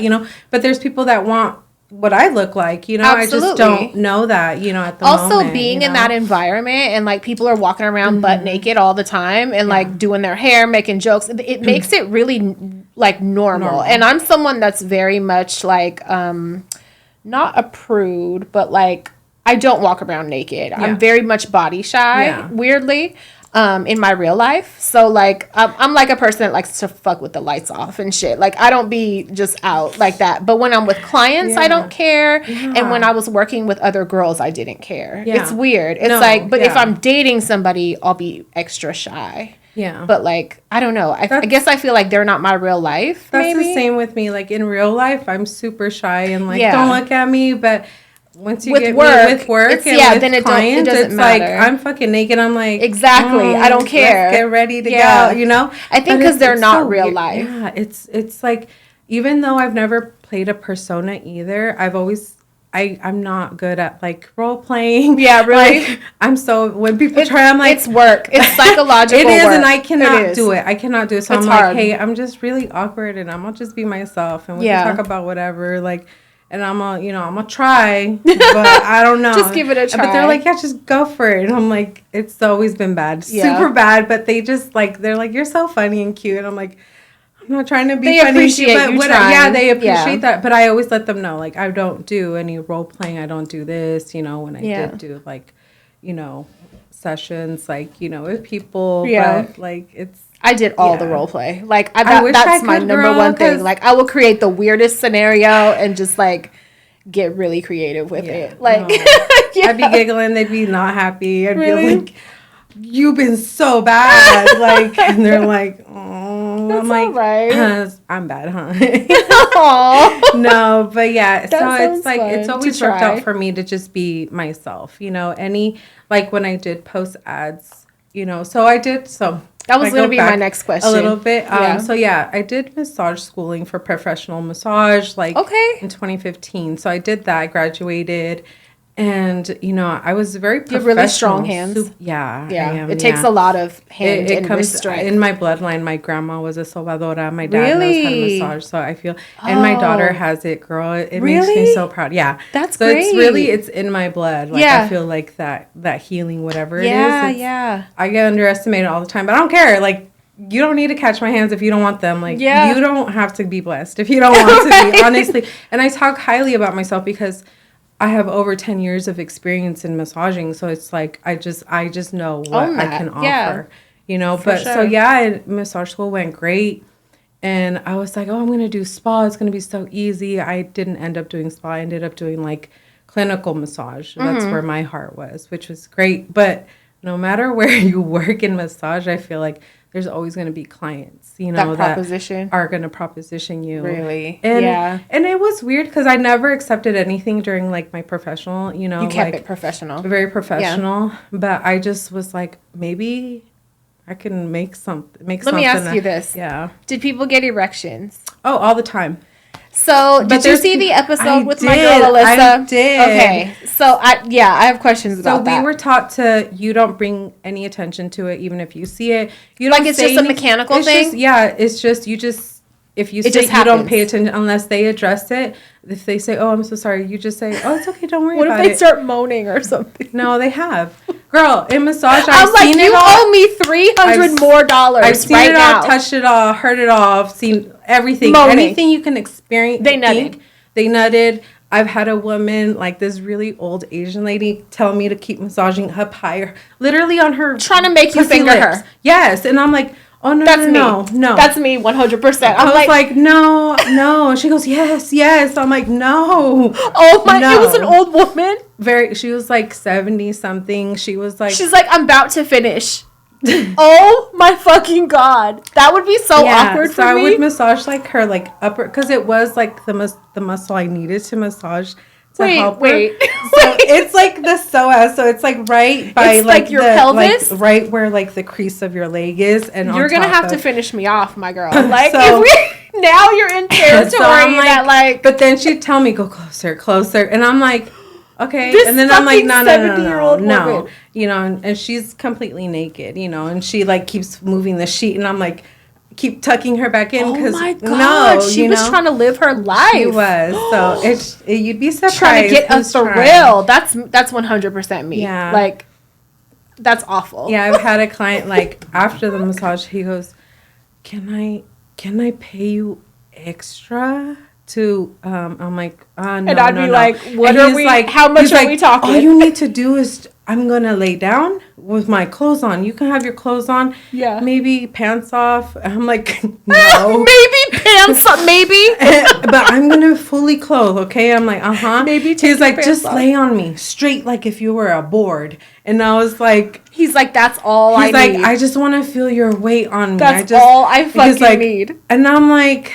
But there's people that want what I look like, Absolutely. I just don't know that, at the also moment. Being in that environment and like people are walking around butt naked all the time and like doing their hair, making jokes, it makes it really like normal. And I'm someone that's very much like not a prude, but like I don't walk around naked. I'm very much body shy, weirdly. In my real life. So like I'm like a person that likes to fuck with the lights off and shit. Like I don't be just out like that. But when I'm with clients, I don't care. And when I was working with other girls, I didn't care. It's weird. It's if I'm dating somebody, I'll be extra shy. Yeah. But like, I don't know. I guess I feel like they're not my real life. That's the same with me. Like in real life, I'm super shy and like, don't look at me. But once you get with work and then with clients, it's like I'm fucking naked. I'm like, exactly. I don't care. Let's get ready to go. I think because they're not real life. Yeah, it's like even though I've never played a persona either, I'm not good at like role playing. Yeah, really. Like, when people try, I'm like, it's work. It's psychological. It is, work. And I cannot do it. I cannot do it. So it's I'm hard. like, hey, I'm just really awkward, and I'm gonna just be myself, and we can talk about whatever. Like. And I'm gonna try, but I don't know. Just give it a try. But they're like, yeah, just go for it. And I'm like, it's always been bad, super bad. But they just like, they're like, you're so funny and cute. And I'm like, I'm not trying to be they funny. Appreciate but you yeah, they appreciate that. But I always let them know, like, I don't do any role playing. I don't do this. When I did do like, sessions, like with people. Yeah. But like it's. I did all the role play. Like I wish that's I my could, number one thing. Like I will create the weirdest scenario and just like get really creative with it. Like I'd be giggling, they'd be not happy. I'd be like, you've been so bad. Like, and they're like, oh, that's I'm like, right. I'm bad, huh? Aww. No, but yeah. So it's like it's always worked out for me to just be myself. Any like when I did post ads, so I did so. That was going to be my next question. A little bit. So, yeah, I did massage schooling for professional massage, like, in 2015. So, I did that. I graduated. And, I was very professional. You have really strong hands. Yeah. Yeah. It takes a lot of hand and wrist strength. In my bloodline, my grandma was a sobadora. My dad knows how to massage. So, I feel... And my daughter has it, girl. It makes me so proud. Yeah. That's great. So, it's in my blood. Like, I feel like that healing, whatever it is. Yeah. I get underestimated all the time. But I don't care. Like, you don't need to catch my hands if you don't want them. Like, you don't have to be blessed if you don't want to be, honestly. And I talk highly about myself because... I have over 10 years of experience in massaging, so it's like I just know what I can offer, But sure. Massage school went great, and I was like, oh, I'm gonna do spa. It's gonna be so easy. I didn't end up doing spa. I ended up doing like clinical massage. That's where my heart was, which was great. But no matter where you work in massage, I feel like there's always going to be clients, that are going to proposition you. Really? And it was weird because I never accepted anything during like my professional, You kept it professional. Very professional. Yeah. But I just was like, maybe I can make something. Let me ask you this. Yeah. Did people get erections? Oh, all the time. So, did you see the episode with my girl Alyssa? I did. Okay. So, I have questions about that. So, we were taught to, you don't bring any attention to it, even if you see it. You don't it's just a mechanical thing? It's just, if you say you don't pay attention, unless they address it. If they say, oh, I'm so sorry, you just say, oh, it's okay, don't worry about it. What if they start moaning or something? No, they have. Girl, in massage, I've seen it all. You owe me $300 more. I've seen it all, touched it all, heard it all, seen everything. Moaning. Anything you can experience. They nutted. They nutted. I've had a woman, like this really old Asian lady, tell me to keep massaging up higher. Literally on her... Trying to make you finger her. Yes. And I'm like... Oh, no, no. That's me, 100%. I was like, no. And she goes, yes. I'm like, no. Oh, my, no. It was an old woman? She was like 70-something. She's like, I'm about to finish. Oh, my fucking God. That would be so awkward for me. So I would massage like her, like upper, because it was like the muscle I needed to massage. Wait. So it's like the psoas, so it's like right by it's like your pelvis, like, right where like the crease of your leg is, and you're gonna have to finish me off, my girl. Like now you're in territory that like. But then she'd tell me go closer, and I'm like, okay, this and then I'm like, no, woman. And she's completely naked, and she like keeps moving the sheet, and I'm like. Keep tucking her back in because she was trying to live her life. She was so you'd be surprised. Trying to get a thrill. That's 100% me. Yeah, like that's awful. Yeah, I've had a client like after the massage, he goes, "Can I pay you extra?" To I'm like, no. And I'd be like, what are we? Like, how much are we talking? All you need to do is I'm gonna lay down with my clothes on. You can have your clothes on. Yeah. Maybe pants off. I'm like, no. Maybe pants off. Maybe. But I'm gonna fully clothe. Okay. I'm like, Maybe. He's like, just lay on me straight, like if you were a board. And I was like, he's like, that's all I need. He's like, I just want to feel your weight on me. That's all I fucking need. And I'm like.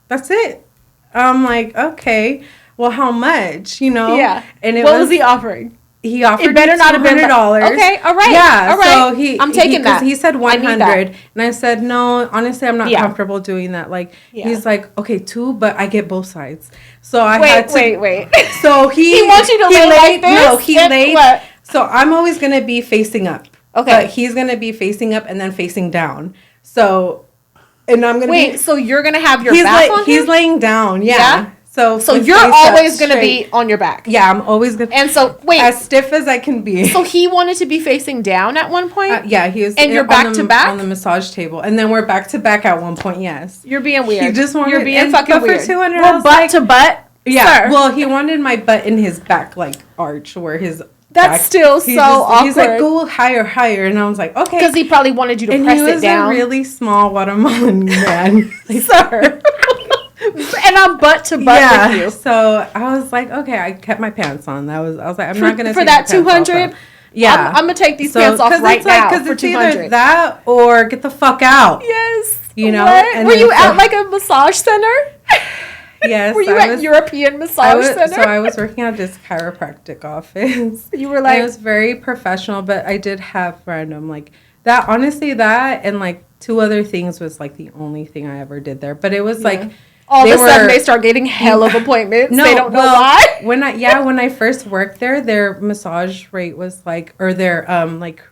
That's it. I'm like, okay. Well, how much? Yeah. And what was he offering? He offered it better not have been $200. Okay. All right. Yeah. All right. So I'm taking that. He said 100, and I said no. Honestly, I'm not comfortable doing that. Like he's like, okay, 2, but I get both sides. So I had to wait. So he wants you to lay like this. No, he laid. What? So I'm always gonna be facing up. Okay. But he's gonna be facing up and then facing down. So. and I'm gonna Wait, so you're gonna have your he's back like on he's him? laying down, yeah. So you're always gonna be on your back. Yeah, I'm always gonna. And so wait, as stiff as I can be. So he wanted to be facing down at one point. Yeah, he was. And you're back to back on the massage table, and then we're back to back at one point. Yes, you're being weird. He just wanted. You're being fucking weird. For 200, well, butt to butt. Yeah. Sir. Well, he wanted my butt in his back, like arch, where his. That's still so awkward. He's like, go higher, and I was like, okay. Because he probably wanted you to press it down. And he was a really small Guatemalan man, sir. And I'm butt to butt with you. So I was like, okay, I kept my pants on. I was like, I'm not gonna for take that my pants 200. off. Yeah, I'm gonna take these pants off right now because for it's 200. either that or get the fuck out. Yes. You know. What? Were you at like a massage center? Yes. Were you at European massage center? So I was working at this chiropractic office. You were like, it was very professional, but I did have random like that. Honestly, that and like 2 other things was like the only thing I ever did there. But it was like all of a sudden they start getting hell of appointments. No, they don't know why. when I first worked there, their massage rate was like, or their like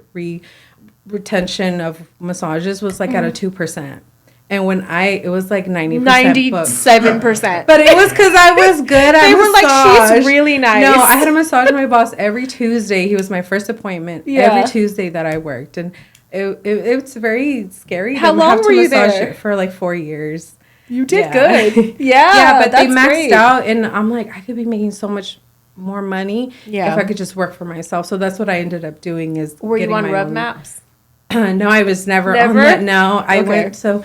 retention of massages was like at a 2%. And when it was like 90%. 97%. But it was because I was good at They were massage. like, she's really nice. No, I had a massage with my boss every Tuesday. He was my first appointment every Tuesday that I worked. And it's very scary. How long were you there? For like 4 years. You did good. Yeah, but they maxed out. And I'm like, I could be making so much more money if I could just work for myself. So that's what I ended up doing is Were you on Rub Maps? No, I was never on that. No, I went so...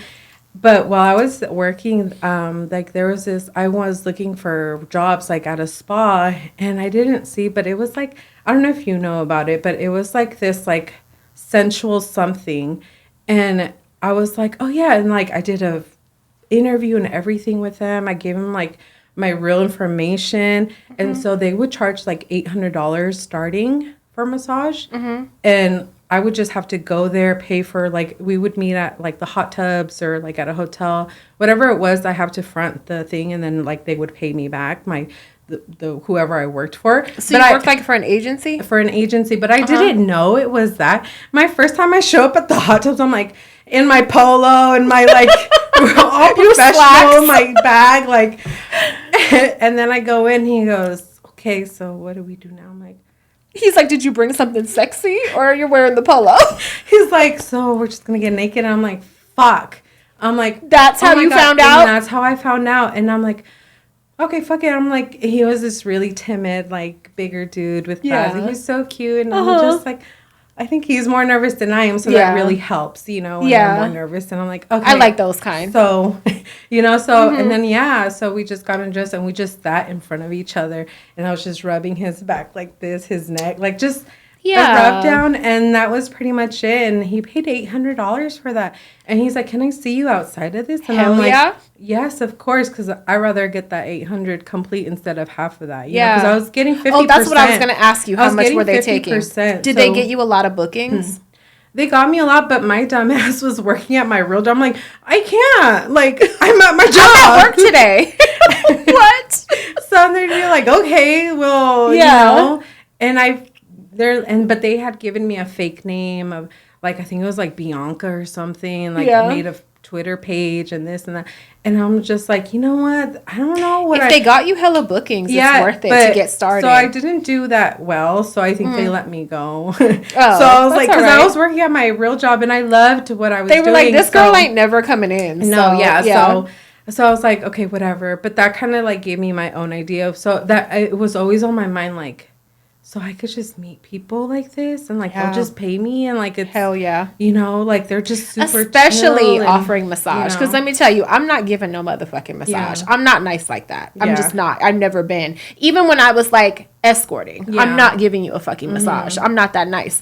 But while I was working, like there was this, I was looking for jobs like at a spa and I didn't see, but it was like, I don't know if you know about it, but it was like this like sensual something. And I was like, oh yeah. And like I did a interview and everything with them. I gave them like my real information. Mm-hmm. And so they would charge like $800 starting for massage. Mm-hmm. And I would just have to go there, pay for, like, we would meet at, like, the hot tubs or, like, at a hotel. Whatever it was, I have to front the thing, and then, like, they would pay me back, the whoever I worked for. So you worked, like, for an agency? For an agency, but I didn't know it was that. My first time I show up at the hot tubs, I'm, like, in my polo and my, like, all professional, my bag, like, and then I go in, he goes, okay, so what do we do now? I'm like, he's like, did you bring something sexy or you're wearing the polo? He's like, so we're just going to get naked. And I'm like, fuck. I'm like, that's how you found out? And that's how I found out. And I'm like, okay, fuck it. I'm like, he was this really timid, like bigger dude with glasses. He was so cute. And I'm just like, I think he's more nervous than I am. So that really helps, you know, when I'm more nervous. And I'm like, okay. I like those kind. So, you know, so, and then, so we just got undressed and we just sat in front of each other. And I was just rubbing his back like this, his neck, like just a rub down. And that was pretty much it. And he paid $800 for that. And he's like, can I see you outside of this? And I'm like, yes, of course. Because I'd rather get that $800 complete instead of half of that. Because I was getting 50%. Oh, that's what I was going to ask you. How much were they taking? Did they get you a lot of bookings? They got me a lot, but my dumb ass was working at my real job. I'm like, I can't. Like, I'm at my job. I'm at work today. What? So they'd be like, okay, well, you know. And but they had given me a fake name of, like, I think it was like Bianca or something. Like, I made a Twitter page and this and that. And I'm just like, you know what? I don't know what if they got you hella bookings, it's worth it to get started. So I didn't do that well. So I think they let me go. So I was like, because I was working at my real job and I loved what I was doing. They were like, this girl ain't never coming in. No, So I was like, okay, whatever. But that kind of like gave me my own idea of, so that it was always on my mind, like, so I could just meet people like this and like they'll just pay me and like it's hell yeah, you know, like they're just super especially chill offering massage, because let me tell you, I'm not giving no motherfucking massage. I'm not nice like that. I'm just not. I've never been. Even when I was like escorting, I'm not giving you a fucking massage. I'm not that nice.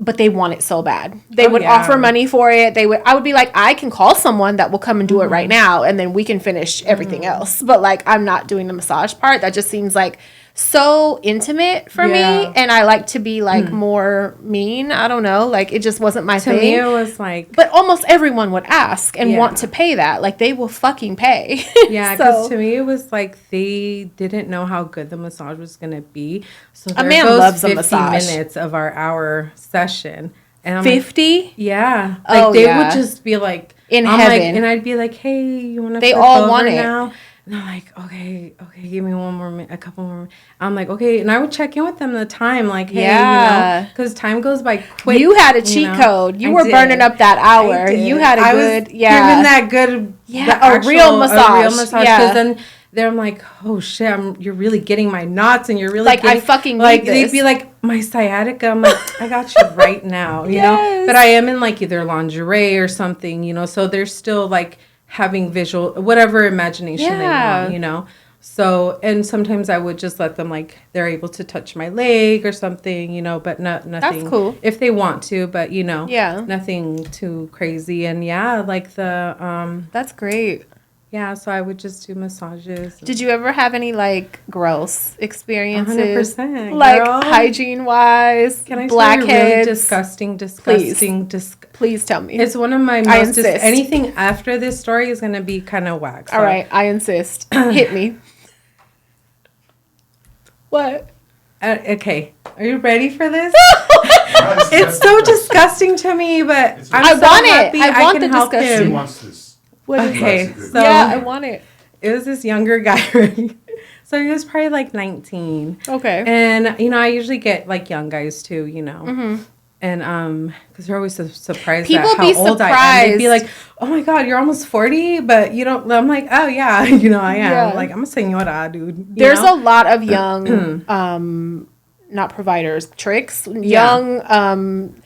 But they want it so bad. They would offer money for it. I would be like, I can call someone that will come and do it right now, and then we can finish everything else. But like, I'm not doing the massage part. That just seems like so intimate for me, and I like to be like more mean. I don't know, like it just wasn't my thing. To me, it was like, but almost everyone would ask and want to pay that. Like they will fucking pay. Yeah, because to me it was like they didn't know how good the massage was gonna be. So a man loves a massage. 50 minutes of our hour session, and I'm 50. Like, like they would just be like, In I'm heaven. like, and I'd be like, hey, you want to They flip all over want it. now? And I'm like, okay, give me one more minute, a couple more. I'm like, okay. And I would check in with them the time, like, hey, Yeah. because time goes by quick. You had a cheat code. You were burning up that hour. You had a good, giving that good, a real massage. Because then I'm like, oh shit, you're really getting my knots, and you're really like, getting, I fucking like, need this. they'd be like, my sciatica. I'm like, I got you right now, you know. But I am in like either lingerie or something, you know. So they're still like having visual, whatever imagination they want, you know. So, and sometimes I would just let them, like, they're able to touch my leg or something, you know, but nothing. That's cool. If they want to, but, you know, yeah, nothing too crazy. And yeah, like that's great. Yeah, so I would just do massages. Did you ever have any, like, gross experiences? 100%. Like, hygiene-wise, can I blackheads? Really disgusting. Please tell me. It's one of my most... anything after this story is going to be kind of whack. So. All right, I insist. Hit me. What? Okay. Are you ready for this? It's so disgusting to me, but I'm so happy I want the help discussion. him. He wants this. Okay, so yeah, I want it. It was this younger guy, right? So he was probably like 19. Okay. And, you know, I usually get like young guys too, you know. Mm-hmm. And because they're always so surprised People at how be old surprised. I am. They'd be like, oh my God, you're almost 40, but you don't. I'm like, oh yeah, you know, I am. Yeah. Like, I'm a senora, dude. There's a lot of young, not providers, tricks, young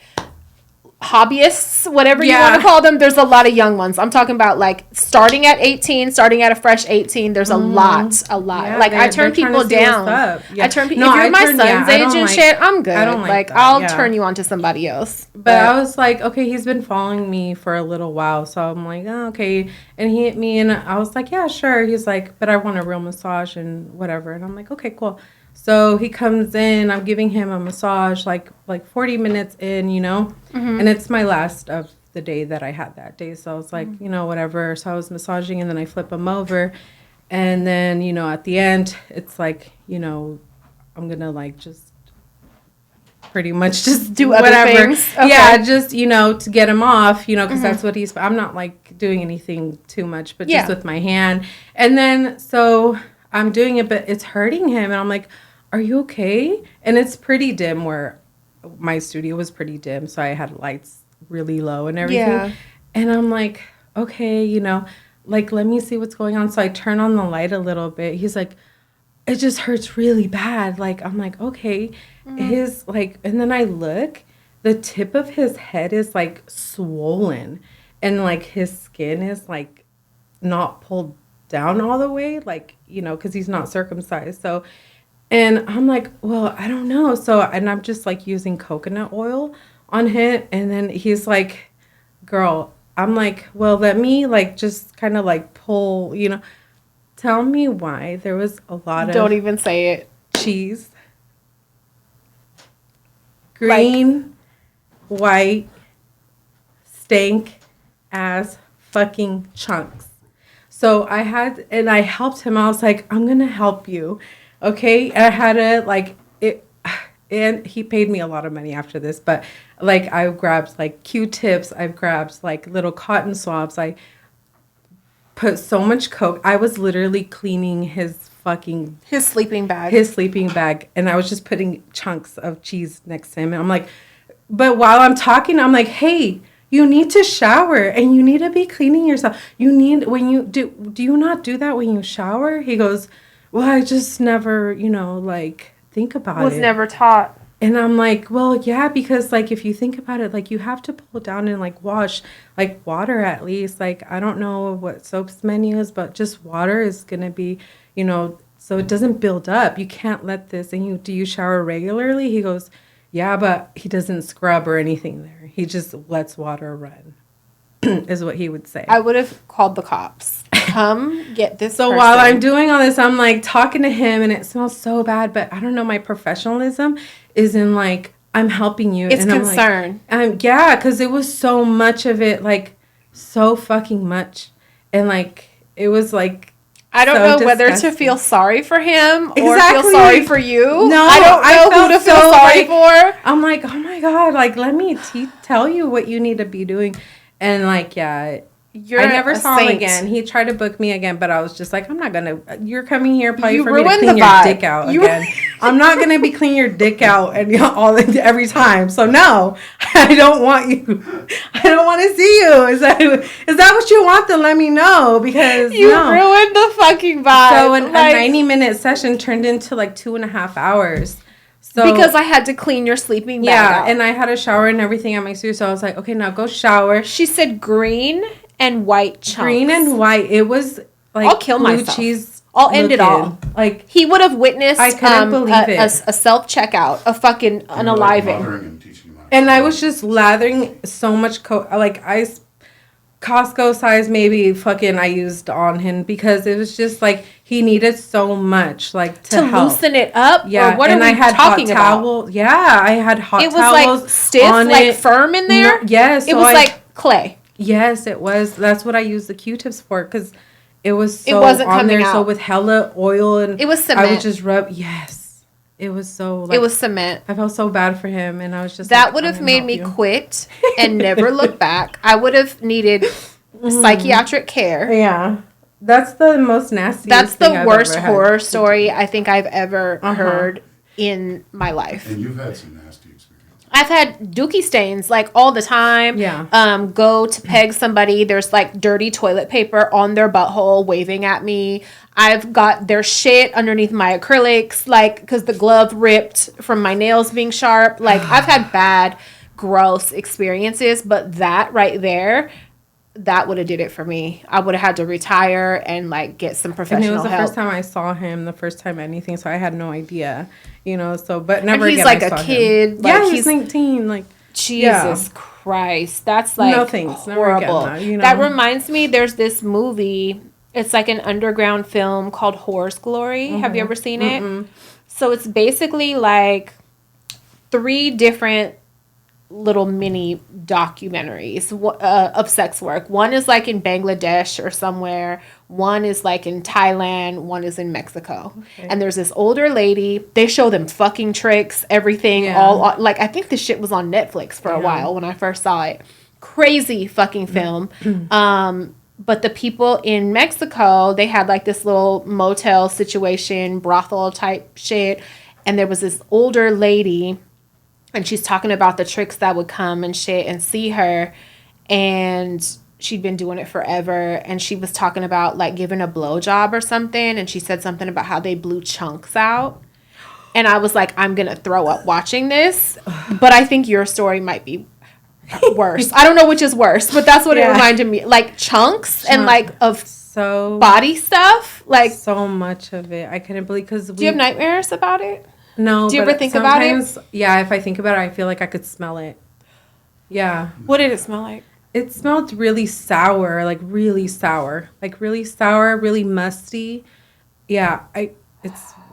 hobbyists, whatever you want to call them. There's a lot of young ones. I'm talking about like starting at 18, starting at a fresh 18. There's a lot. Yeah, like I turn people down. I turn people. If you're my son's age and shit, I'm good. I don't like that, I'll turn you on to somebody else. But I was like, okay, he's been following me for a little while, so I'm like, oh, okay. And he hit me, and I was like, yeah, sure. He's like, but I want a real massage and whatever. And I'm like, okay, cool. So he comes in, I'm giving him a massage, like 40 minutes in, you know, and it's my last of the day that I had that day. So I was like, you know, whatever. So I was massaging, and then I flip him over. And then, you know, at the end, it's like, you know, I'm going to like just pretty much just do whatever. Other things. Okay. Yeah, just, you know, to get him off, you know, because that's what I'm not like doing anything too much, but just with my hand. And then, so I'm doing it, but it's hurting him. And I'm like, are you okay? And it's pretty dim, where my studio was pretty dim. So I had lights really low and everything. Yeah. And I'm like, okay, you know, like, let me see what's going on. So I turn on the light a little bit. He's like, it just hurts really bad. Like, I'm like, okay. His, like, and then I look, the tip of his head is like swollen. And like his skin is like not pulled down all the way. Like, you know, because he's not circumcised. So, and I'm like, well, I don't know. So, and I'm just like using coconut oil on him. And then he's like, girl, I'm like, well, let me like just kind of like pull, you know, tell me why there was a lot of. Don't even say it. Cheese. Green, white, stank ass fucking chunks. So I helped him. I was like, I'm going to help you. Okay, I had to like it, and he paid me a lot of money after this. But like I grabbed like Q-tips, I've grabbed like little cotton swabs. I put so much coke. I was literally cleaning his sleeping bag. And I was just putting chunks of cheese next to him. And I'm like, but while I'm talking, I'm like, hey, you need to shower and you need to be cleaning yourself. You need when you do you not do that when you shower? He goes, well, I just never, you know, like, think about it. Was never taught. And I'm like, well, yeah, because, like, if you think about it, like, you have to pull down and, like, wash, like, water at least. Like, I don't know what soap's menu is, but just water is going to be, you know, so it doesn't build up. You can't let this, and do you shower regularly? He goes, yeah, but he doesn't scrub or anything there. He just lets water run, is what he would say. I would have called the cops. Come get this So person. while I'm doing all this, I'm like talking to him, and it smells so bad, but I don't know, my professionalism is in like, I'm helping you. It's and concern. I'm like, yeah, because it was so much of it, like so fucking much. And like, it was like, I don't know whether to feel sorry for him or feel sorry for you. No, I don't know who to feel sorry for. I'm like, oh my God, like, let me tell you what you need to be doing. And like, yeah, I never saw him again. He tried to book me again, but I was just like, I'm not gonna. You're coming here probably for me to clean your dick out again. I'm not gonna be cleaning your dick out and every time. So no, I don't want you. I don't want to see you. Is that what you want? Then let me know, because you ruined the fucking vibe. So a 90-minute session turned into like 2.5 hours. So, because I had to clean your sleeping bag out. And I had a shower and everything at my studio. So I was like, okay, now go shower. She said green and white chunks. Green and white. It was like I'll kill blue myself. cheese. I'll end it all. Like, he would have witnessed I couldn't believe it. A self-checkout, a fucking unaliving. And I was just lathering so much Costco size maybe fucking I used on him, because it was just like he needed so much like to help. Loosen it up. Yeah, or what and are we I had talking hot about? towel. Yeah, I had hot towels. It was like stiff, like firm in there. No, yes, it was like clay. Yes, it was. That's what I used the Q-tips for, because it was so it wasn't on coming there, out. so with hella oil, and it was cement. I would just rub. Yes. It was so like, it was cement. I felt so bad for him, and I was just that would have made me quit and never look back. I would have needed psychiatric care. Yeah. That's the most nasty. That's the worst horror story I think I've ever heard in my life. And you've had some nasty experiences. I've had dookie stains like all the time. Yeah. Go to peg somebody. There's like dirty toilet paper on their butthole waving at me. I've got their shit underneath my acrylics, like, because the glove ripped from my nails being sharp. Like, I've had bad, gross experiences, but that right there, that would have did it for me. I would have had to retire and like get some professional help. And it was the first time I saw him, the first time anything, so I had no idea, so, but never and he's again like I saw a kid. him. Like, yeah, he's 19, like. Jesus Christ. That's like no thanks. horrible. Never again, That reminds me, there's this movie, it's like an underground film called Horse Glory. Have you ever seen it? So it's basically like 3 different little mini documentaries of sex work. One is like in Bangladesh or somewhere. One is like in Thailand. One is in Mexico. Okay. And there's this older lady. They show them fucking tricks, everything. All like, I think this shit was on Netflix for a while when I first saw it. Crazy fucking film. But the people in Mexico, they had like this little motel situation, brothel type shit. And there was this older lady, and she's talking about the tricks that would come and shit and see her. And she'd been doing it forever. And she was talking about like giving a blowjob or something. And she said something about how they blew chunks out. And I was like, I'm going to throw up watching this. But I think your story might be worse. I don't know which is worse, but that's what it reminded me. Like chunks and like of so body stuff. Like so much of it. I couldn't believe, because do you have nightmares about it? No. Do you ever think about it? Yeah, if I think about it, I feel like I could smell it. Yeah. What did it smell like? It smelled really sour, like really sour. Like really sour, really musty. Yeah,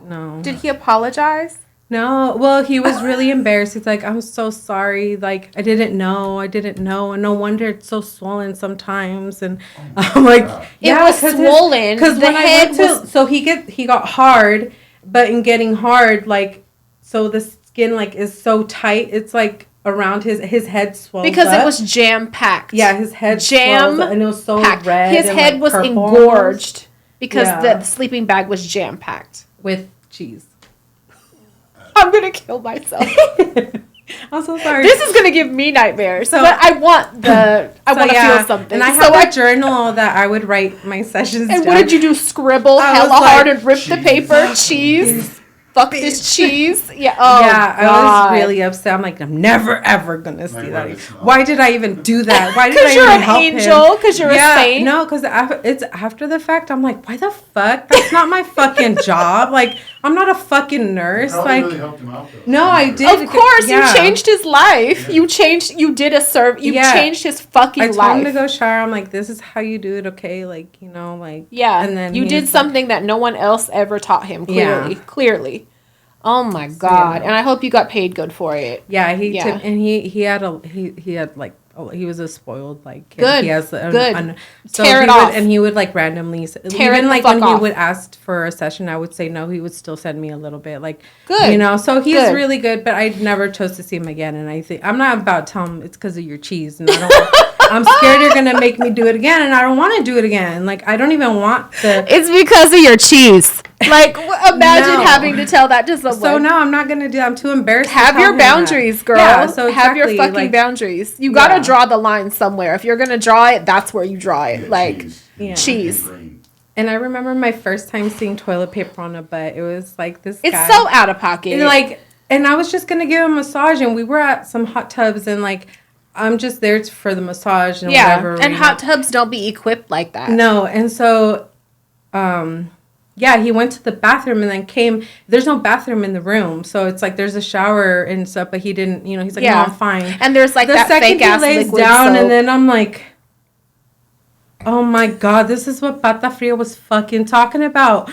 no. Did he apologize? No, well, he was really embarrassed. He's like, I'm so sorry. Like, I didn't know. And no wonder it's so swollen sometimes. And I'm like, yeah, it was swollen. Because when I went to, so he got hard, but in getting hard, like, so the skin, like, is so tight. It's like around his head swelled because up. It was jam-packed. Yeah, his head swelled up, and it was so packed. red. His head was engorged because the sleeping bag was jam-packed. With cheese. I'm going to kill myself. I'm so sorry. This is going to give me nightmares. So, but I want to feel something. And I have a journal that I would write my sessions and down. What did you do? Scribble hella hard and rip the paper? Cheese? Fuck this cheese. Yeah. Oh, yeah, God. I was really upset. I'm like, I'm never ever gonna see that. Why did I even do that? Why did I even help him? Because you're an angel. Because you're a saint. No, because it's after the fact. I'm like, why the fuck? That's not my fucking job. Like, I'm not a fucking nurse. Like, really helped him out, though. No, I did. Of course, you changed his life. Yeah. You changed his fucking life. I told him to go shower. I'm like, this is how you do it, okay? Like, like. Yeah. And then you did something that no one else ever taught him. Clearly. Oh my God! And I hope you got paid good for it. Yeah, he was a spoiled like kid. Good. He has so tear it off. And he would like randomly even like when he would ask for a session, I would say no. He would still send me a little bit, like good. So he's really good. But I never chose to see him again. And I think I'm not about to tell him it's because of your cheese. And I'm scared you're going to make me do it again, and I don't want to do it again. Like, I don't even want to. It's because of your cheese. Like, imagine having to tell that to someone. So, no, I'm not going to do that. I'm too embarrassed to have tell your him boundaries, that. girl. Yeah, so have your exactly, fucking boundaries. You got to draw the line somewhere. If you're going to draw it, that's where you draw it. Like, cheese. And I remember my first time seeing toilet paper on a butt. It was like this guy. It's so out of pocket. And I was just going to give him a massage, and we were at some hot tubs, and, like, I'm just there for the massage and whatever. And hot tubs don't be equipped like that. No, and so, he went to the bathroom and then came. There's no bathroom in the room, so it's like there's a shower and stuff, but he didn't, he's like, no, I'm fine. And there's, like, that fake-ass liquid soap. The second he lays down, and then I'm like, oh my God, this is what Pata Fria was fucking talking about.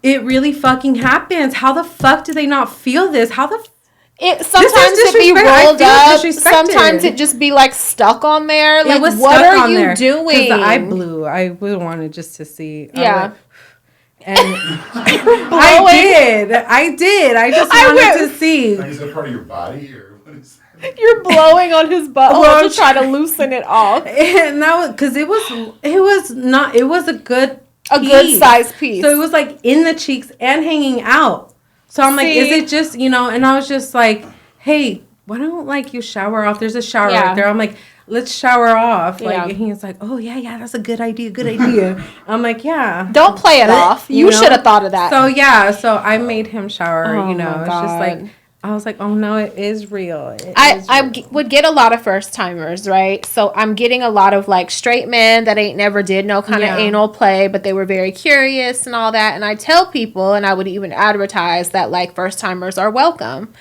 It really fucking happens. How the fuck do they not feel this? Sometimes it be rolled up. Sometimes it just be like stuck on there. Like, what are you doing? Because I blew. I would want it just to see. Yeah. And I did. I just wanted to see. Like, is that part of your body or what is that? You're blowing on his butthole to try to loosen it off. And that was because it was a good size piece. So it was like in the cheeks and hanging out. So I'm like, is it just, and I was just like, hey, why don't you shower off? There's a shower right there. I'm like, let's shower off. And he's like, oh yeah, that's a good idea. I'm like, yeah. Don't play it off. You should have thought of that. So I made him shower, It's just like, I was like, oh no, it is real. I would get a lot of first timers, right? So I'm getting a lot of like straight men that ain't never did no kind of anal play, but they were very curious and all that. And I tell people, and I would even advertise that like first timers are welcome.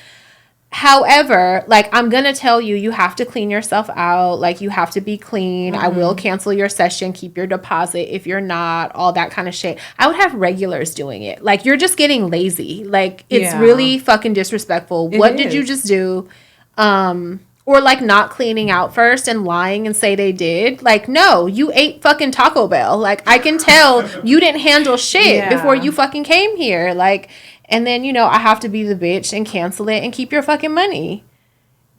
However, like, I'm going to tell you, you have to clean yourself out. Like, you have to be clean. I will cancel your session, keep your deposit if you're not, all that kind of shit. I would have regulars doing it. Like, you're just getting lazy. Like, it's really fucking disrespectful. What did you just do? Or, like, not cleaning out first and lying and say they did. Like, no, you ate fucking Taco Bell. Like, I can tell you didn't handle shit before you fucking came here. Like... And then, I have to be the bitch and cancel it and keep your fucking money.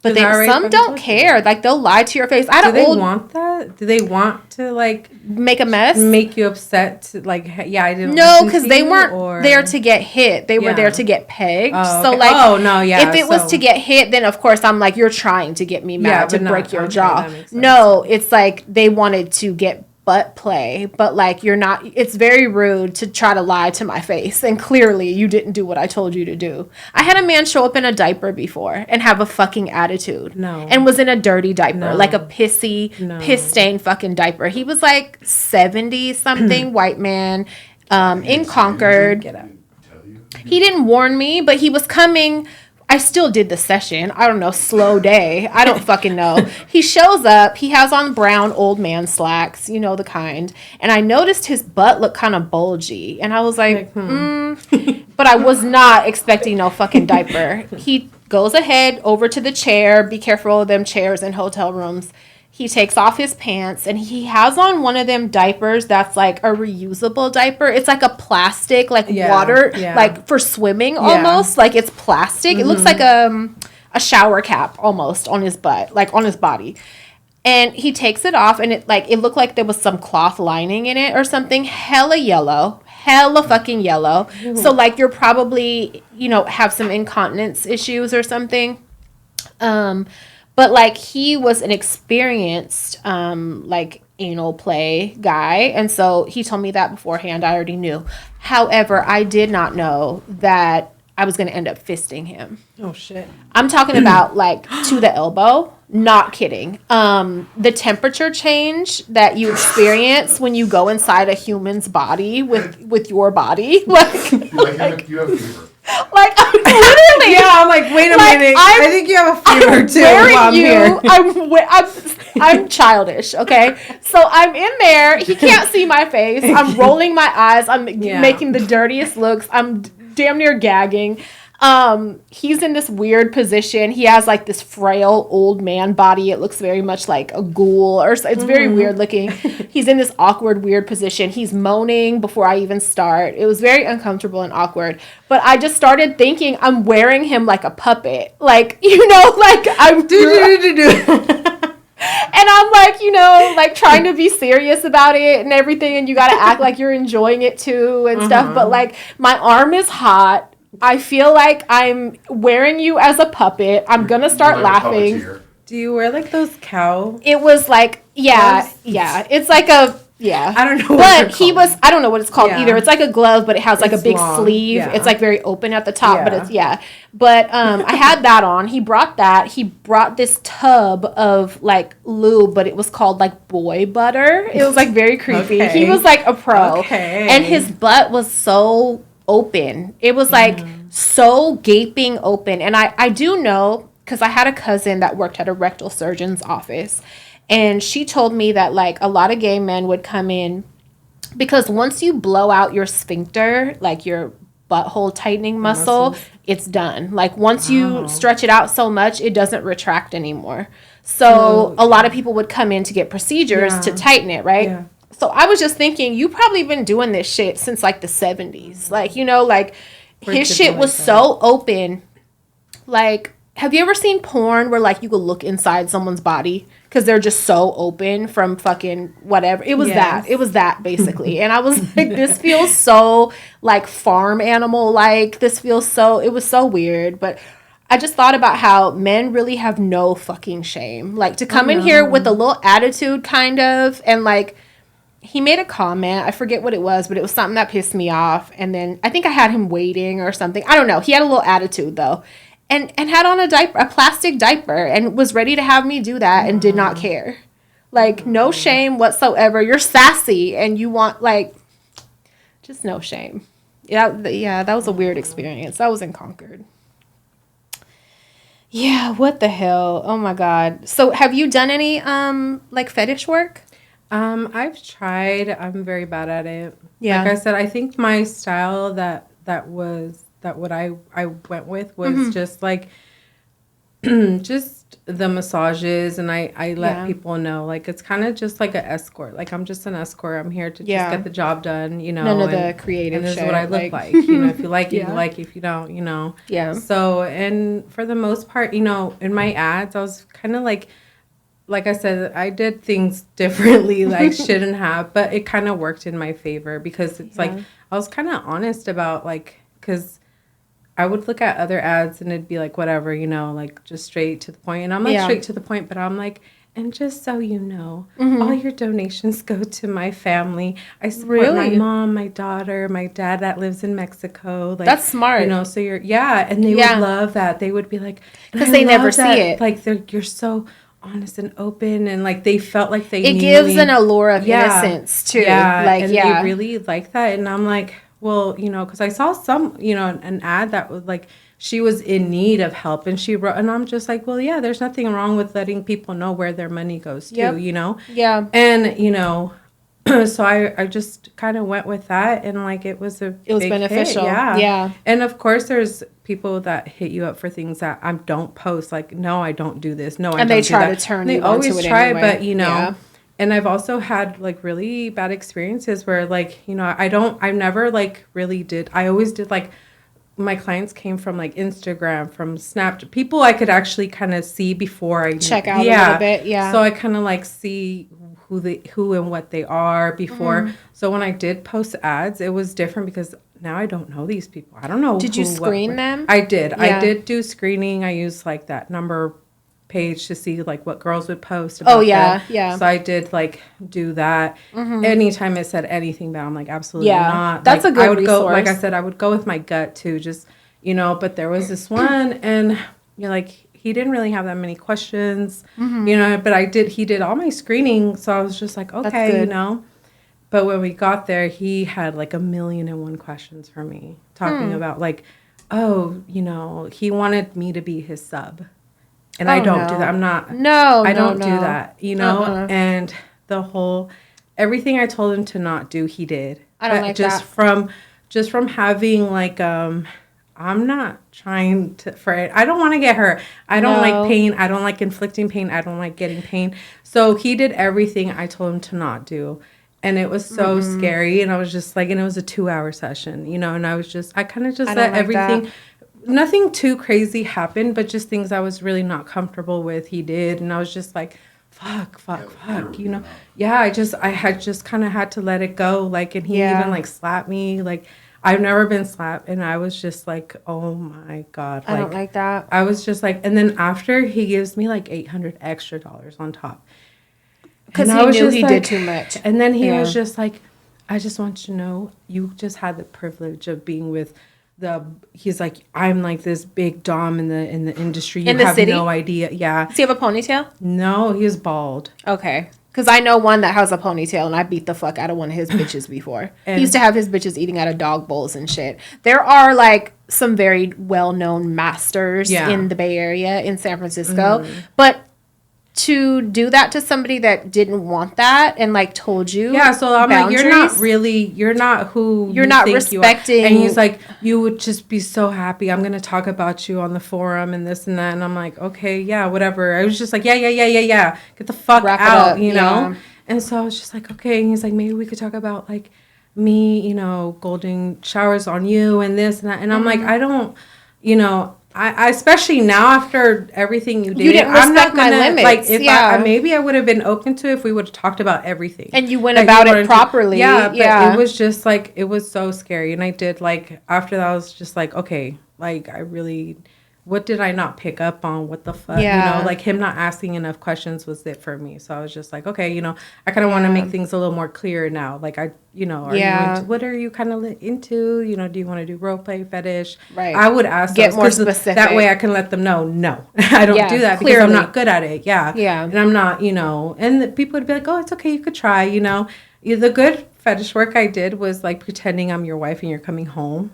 But some don't care. Like, they'll lie to your face. Do they want that? Do they want to, like... Make a mess? Make you upset? Like, I didn't... No, because they weren't there to get hit. They were there to get pegged. Oh, so, okay. like... If it was to get hit, then, of course, I'm like, you're trying to get me mad to break your jaw. No, it's like they wanted to get butt play, but like you're not, it's very rude to try to lie to my face, and clearly you didn't do what I told you to do. I had a man show up in a diaper before and have a fucking attitude. No. And was in a dirty diaper, like a piss stained fucking diaper. He was like 70 something white man in Concord. He didn't warn me, but he was coming. I still did the session. I don't know, slow day. I don't fucking know. He shows up. He has on brown old man slacks, the kind. And I noticed his butt looked kind of bulgy. And I was like, But I was not expecting no fucking diaper. He goes ahead over to the chair. Be careful of them chairs in hotel rooms. He takes off his pants, and he has on one of them diapers that's like a reusable diaper. It's like a plastic, like water, like for swimming almost. Like it's plastic. It looks like a shower cap almost on his butt, like on his body. And he takes it off, and it looked like there was some cloth lining in it or something. Hella fucking yellow. So like you're probably, have some incontinence issues or something. But, like, he was an experienced, anal play guy. And so he told me that beforehand. I already knew. However, I did not know that I was going to end up fisting him. Oh, shit. I'm talking about, like, to the elbow. Not kidding. The temperature change that you experience when you go inside a human's body with your body. You have fever. Like, I'm literally. Yeah, I'm like, wait a minute. I think you have a fever too while I'm here. I'm childish, okay? So I'm in there. He can't see my face. I'm rolling my eyes. I'm making the dirtiest looks. I'm damn near gagging. He's in this weird position. He has like this frail old man body. It looks very much like a ghoul, or it's very weird looking. He's in this awkward, weird position. He's moaning before I even start. It was very uncomfortable and awkward. But I just started thinking I'm wearing him like a puppet. Like, I'm And I'm like, like trying to be serious about it and everything, and you got to act like you're enjoying it too and stuff. But like, my arm is hot. I feel like I'm wearing you as a puppet. I'm gonna start laughing. Do you wear like those cow? It was like, yeah. It's like a. Yeah. I don't know what I don't know what it's called either. It's like a glove, but it has like a big long. sleeve. Yeah. It's like very open at the top, but it's, But I had that on. He brought that. He brought this tub of like lube, but it was called like boy butter. It was like very creepy. Okay. He was like a pro. Okay. And his butt was so open. It was like so gaping open. And I do know, because I had a cousin that worked at a rectal surgeon's office. And she told me that, like, a lot of gay men would come in because once you blow out your sphincter, like your butthole tightening muscle, it's done. Like, once you stretch it out so much, it doesn't retract anymore. So a lot of people would come in to get procedures to tighten it, right? Yeah. So I was just thinking, you probably been doing this shit since, like, the 70s. Like, like, his shit was so open. Like, have you ever seen porn where, like, you could look inside someone's body? Because they're just so open from fucking whatever. It was that. It was that, basically. And I was like, this feels so, like, farm animal-like. This feels so... It was so weird. But I just thought about how men really have no fucking shame. Like, to come in here with a little attitude, kind of, and, like... He made a comment. I forget what it was, but it was something that pissed me off. And then I think I had him waiting or something. I don't know. He had a little attitude, though. And had on a plastic diaper, and was ready to have me do that and did not care. Like, no shame whatsoever. You're sassy and you want, like, just no shame. Yeah, that was a weird experience. That was in Concord. Yeah, what the hell? Oh my God. So have you done any like fetish work? I've tried. I'm very bad at it. Yeah. Like I said, I think my style that what I went with was just like just the massages, and I let people know, like, it's kind of just like an escort. Like, I'm just an escort. I'm here to just get the job done, None of the creative and this shit. is what I look like. If you like it, you like it. If you don't, Yeah. So, and for the most part, in my ads, I was kind of like I said, I did things differently, like shouldn't have, but it kind of worked in my favor because it's like, I was kind of honest about, like, because I would look at other ads and it'd be like, whatever, like just straight to the point. And I'm like straight to the point, but I'm like, and just so you know, all your donations go to my family. I support my mom, my daughter, my dad that lives in Mexico. Like, that's smart. So and they would love that. They would be like, because they never see it. Like, you're so honest and open, and like they felt like they it gives an allure of innocence too. They really like that. And I'm like, well, because I saw some an ad that was like she was in need of help, and she wrote, and I'm just like, well, yeah, there's nothing wrong with letting people know where their money goes to. And so I just kind of went with that, and like it was beneficial. Yeah. And of course there's people that hit you up for things that I don't post, like, no, I don't do this, no, I don't do that. And they try to turn you onto it. They always try, anyway. But and I've also had like really bad experiences where, like, I never like really did. I always did, like, my clients came from like Instagram, from Snapchat, people I could actually kind of see before I check out a little bit. Yeah. So I kind of like see who and what they are before. So when I did post ads, it was different because now I don't know these people. I don't know. Did you screen them? I did. Yeah. I did do screening. I used like that number page to see like what girls would post about them. So I did like do that. Anytime it said anything bad, I'm like, absolutely not. That's like, a good I would resource. go, like I said, I would go with my gut too, just but there was this one, and like, he didn't really have that many questions, but he did all my screening, so I was just like, okay, But when we got there, he had like 1,000,001 questions for me, talking about like, he wanted me to be his sub. And I don't do that. I'm not. I don't do that, And the whole, everything I told him to not do, he did. I don't like that. Just from having like, I'm not trying to, I don't want to get hurt. I don't like pain. I don't like inflicting pain. I don't like getting pain. So he did everything I told him to not do. And it was so scary. And I was just like, and it was a 2-hour session, and I kind of just let everything, nothing too crazy happened, but just things I was really not comfortable with, he did. And I was just like, you know. Yeah, I had just kind of had to let it go. Like, and he even like slapped me. Like, I've never been slapped, and I was just like, oh my God. I don't like that. I was just like, and then after he gives me like $800 extra on top. Because he knew he did too much. And then he was just like, I just want you to know, you just had the privilege of being with he's like, I'm like this big dom in the industry. You have no idea. Yeah. Does he have a ponytail? No, he was bald. Okay. Because I know one that has a ponytail, and I beat the fuck out of one of his bitches before. He used to have his bitches eating out of dog bowls and shit. There are, like, some very well-known masters in the Bay Area, in San Francisco. But to do that to somebody that didn't want that and, like, told you so I'm like, you're not who you're not respecting. And he's like, you would just be so happy. I'm going to talk about you on the forum and this and that. And I'm like, okay, yeah, whatever. I was just like, yeah. Get the fuck out, you know? Yeah. And so I was just like, okay. And he's like, maybe we could talk about, like, me, you know, golden showers on you and this and that. And I'm like, I don't, you know, I especially now after everything you did, you didn't respect my limits. Like, if maybe I would have been open to if we would have talked about everything. And you went about it properly. But it was just like, it was so scary. And I did, like, after that, I was just like, okay, like, I really, what did I not pick up on? What the fuck? Yeah. You know, like, him not asking enough questions was it for me. So I was just like, okay, you know, I kind of want to make things a little more clear now. Like, you know, what are you kind of into? You know, do you want to do role play, fetish? Right. I would ask Get more specific. That way I can let them know, no, I don't do that because I'm not good at it. Yeah. And I'm not, you know, and people would be like, oh, it's okay, you could try, you know. The good fetish work I did was, like, pretending I'm your wife and you're coming home.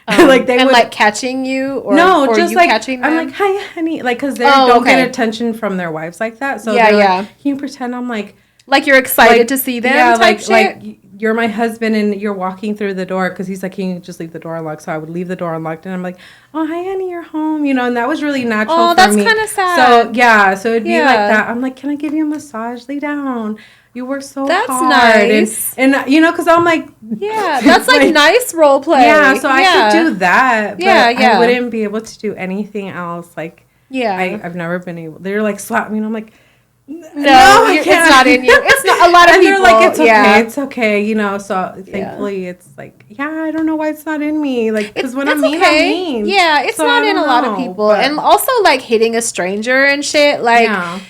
Like they would, like, catching you, or just you like catching them? I'm like, hi honey, like, because they don't get attention from their wives like that. So like, can you pretend I'm like you're excited to see them? Type shit? Like you're my husband and you're walking through the door, because he's like, can you just leave the door unlocked? So I would leave the door unlocked, and I'm like, oh hi honey, you're home, you know. And that was really natural. Oh, that's kind of sad. So it'd be like that. I'm like, can I give you a massage? Lay down. You work so hard. That's nice. And you know, because I'm like... Yeah, that's like nice role play. Yeah, so I could do that. But I wouldn't be able to do anything else. Like, I've never been able... They're like, slap me, and I'm like, no, I can't. It's not in you. It's not... A lot of and people... they're like, it's okay, you know. So thankfully, it's like, I don't know why it's not in me. Like, because when I'm mean, I'm mean. Yeah, it's not in a lot of people. But... And also, like, hitting a stranger and shit, like...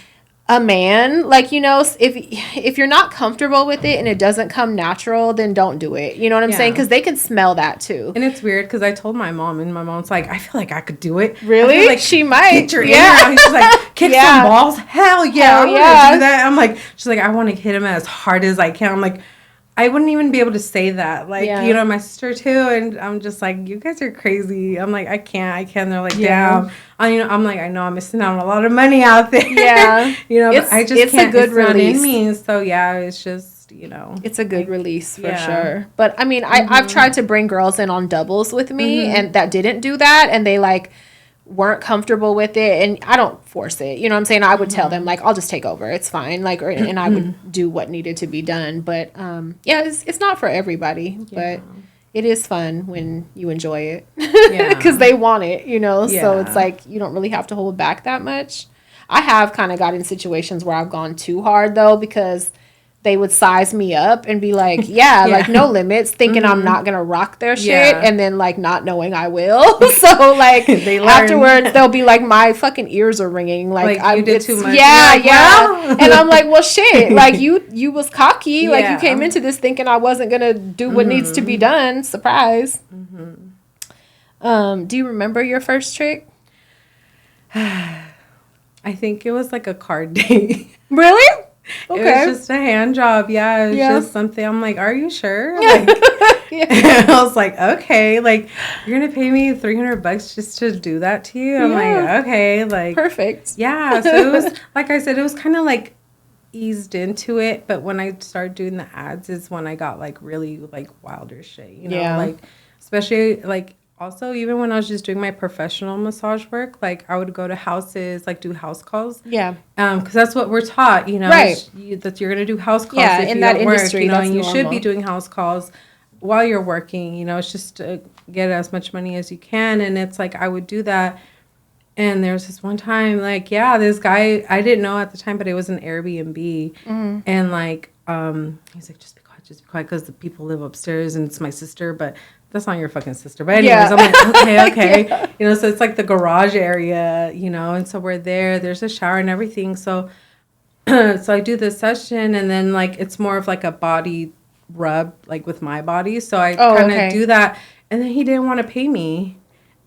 A man, like, you know, if you're not comfortable with it and it doesn't come natural, then don't do it. You know what I'm saying? Because they can smell that too. And it's weird because I told my mom, and my mom's like, I feel like I could do it. Really? Like, she might. Get your out. She's like, kick some balls. Hell yeah, I want to do that. I'm like, she's like, I want to hit him as hard as I can. I'm like, I wouldn't even be able to say that. Like, you know, my sister too. And I'm just like, you guys are crazy. I'm like, I can't. They're like, damn. You know, I'm like, I know I'm missing out on a lot of money out there. Yeah. You know, but I just can't. It's a good release. Not in me. So yeah, it's just, you know. It's a good release for sure. But I mean, I've tried to bring girls in on doubles with me and that didn't do that. And they like weren't comfortable with it, and I don't force it, you know what I'm saying? I would tell them, like, I'll just take over, it's fine, like, and I would do what needed to be done. But it's not for everybody, but it is fun when you enjoy it, because they want it, you know. So it's like you don't really have to hold back that much. I have kind of got in situations where I've gone too hard though, because they would size me up and be like, like, no limits, thinking I'm not going to rock their shit, and then, like, not knowing I will. So, like, afterwards, they'll be like, my fucking ears are ringing. Like I did too much. Yeah, like, wow. And I'm like, well, shit. Like, you was cocky. Like, you came into this thinking I wasn't going to do what needs to be done. Surprise. Do you remember your first trick? I think it was, like, a card date. Really? Okay. It was just a hand job. Yeah, it was just something. I'm like, are you sure? Like, I was like, okay, like, you're gonna pay me $300 just to do that to you? I'm like, okay, like, perfect. Yeah. So it was, like I said, it was kind of like eased into it. But when I started doing the ads is when I got like really like wilder shit. You know, like especially like. Also, even when I was just doing my professional massage work, like I would go to houses, like do house calls. Yeah. Because that's what we're taught, you know, that you're going to do house calls if in you that don't industry, work, you know, and you should be doing house calls while you're working. You know, it's just to get as much money as you can. And it's like I would do that. And there was this one time, like, yeah, this guy, I didn't know at the time, but it was an Airbnb. And like, he's like, just be quiet, because the people live upstairs and it's my sister, but that's not your fucking sister. But anyways, I'm like, okay. You know, so it's like the garage area, you know, and so we're there's a shower and everything. So, so I do this session, and then like, it's more of like a body rub, like with my body. So I kind of do that. And then he didn't want to pay me.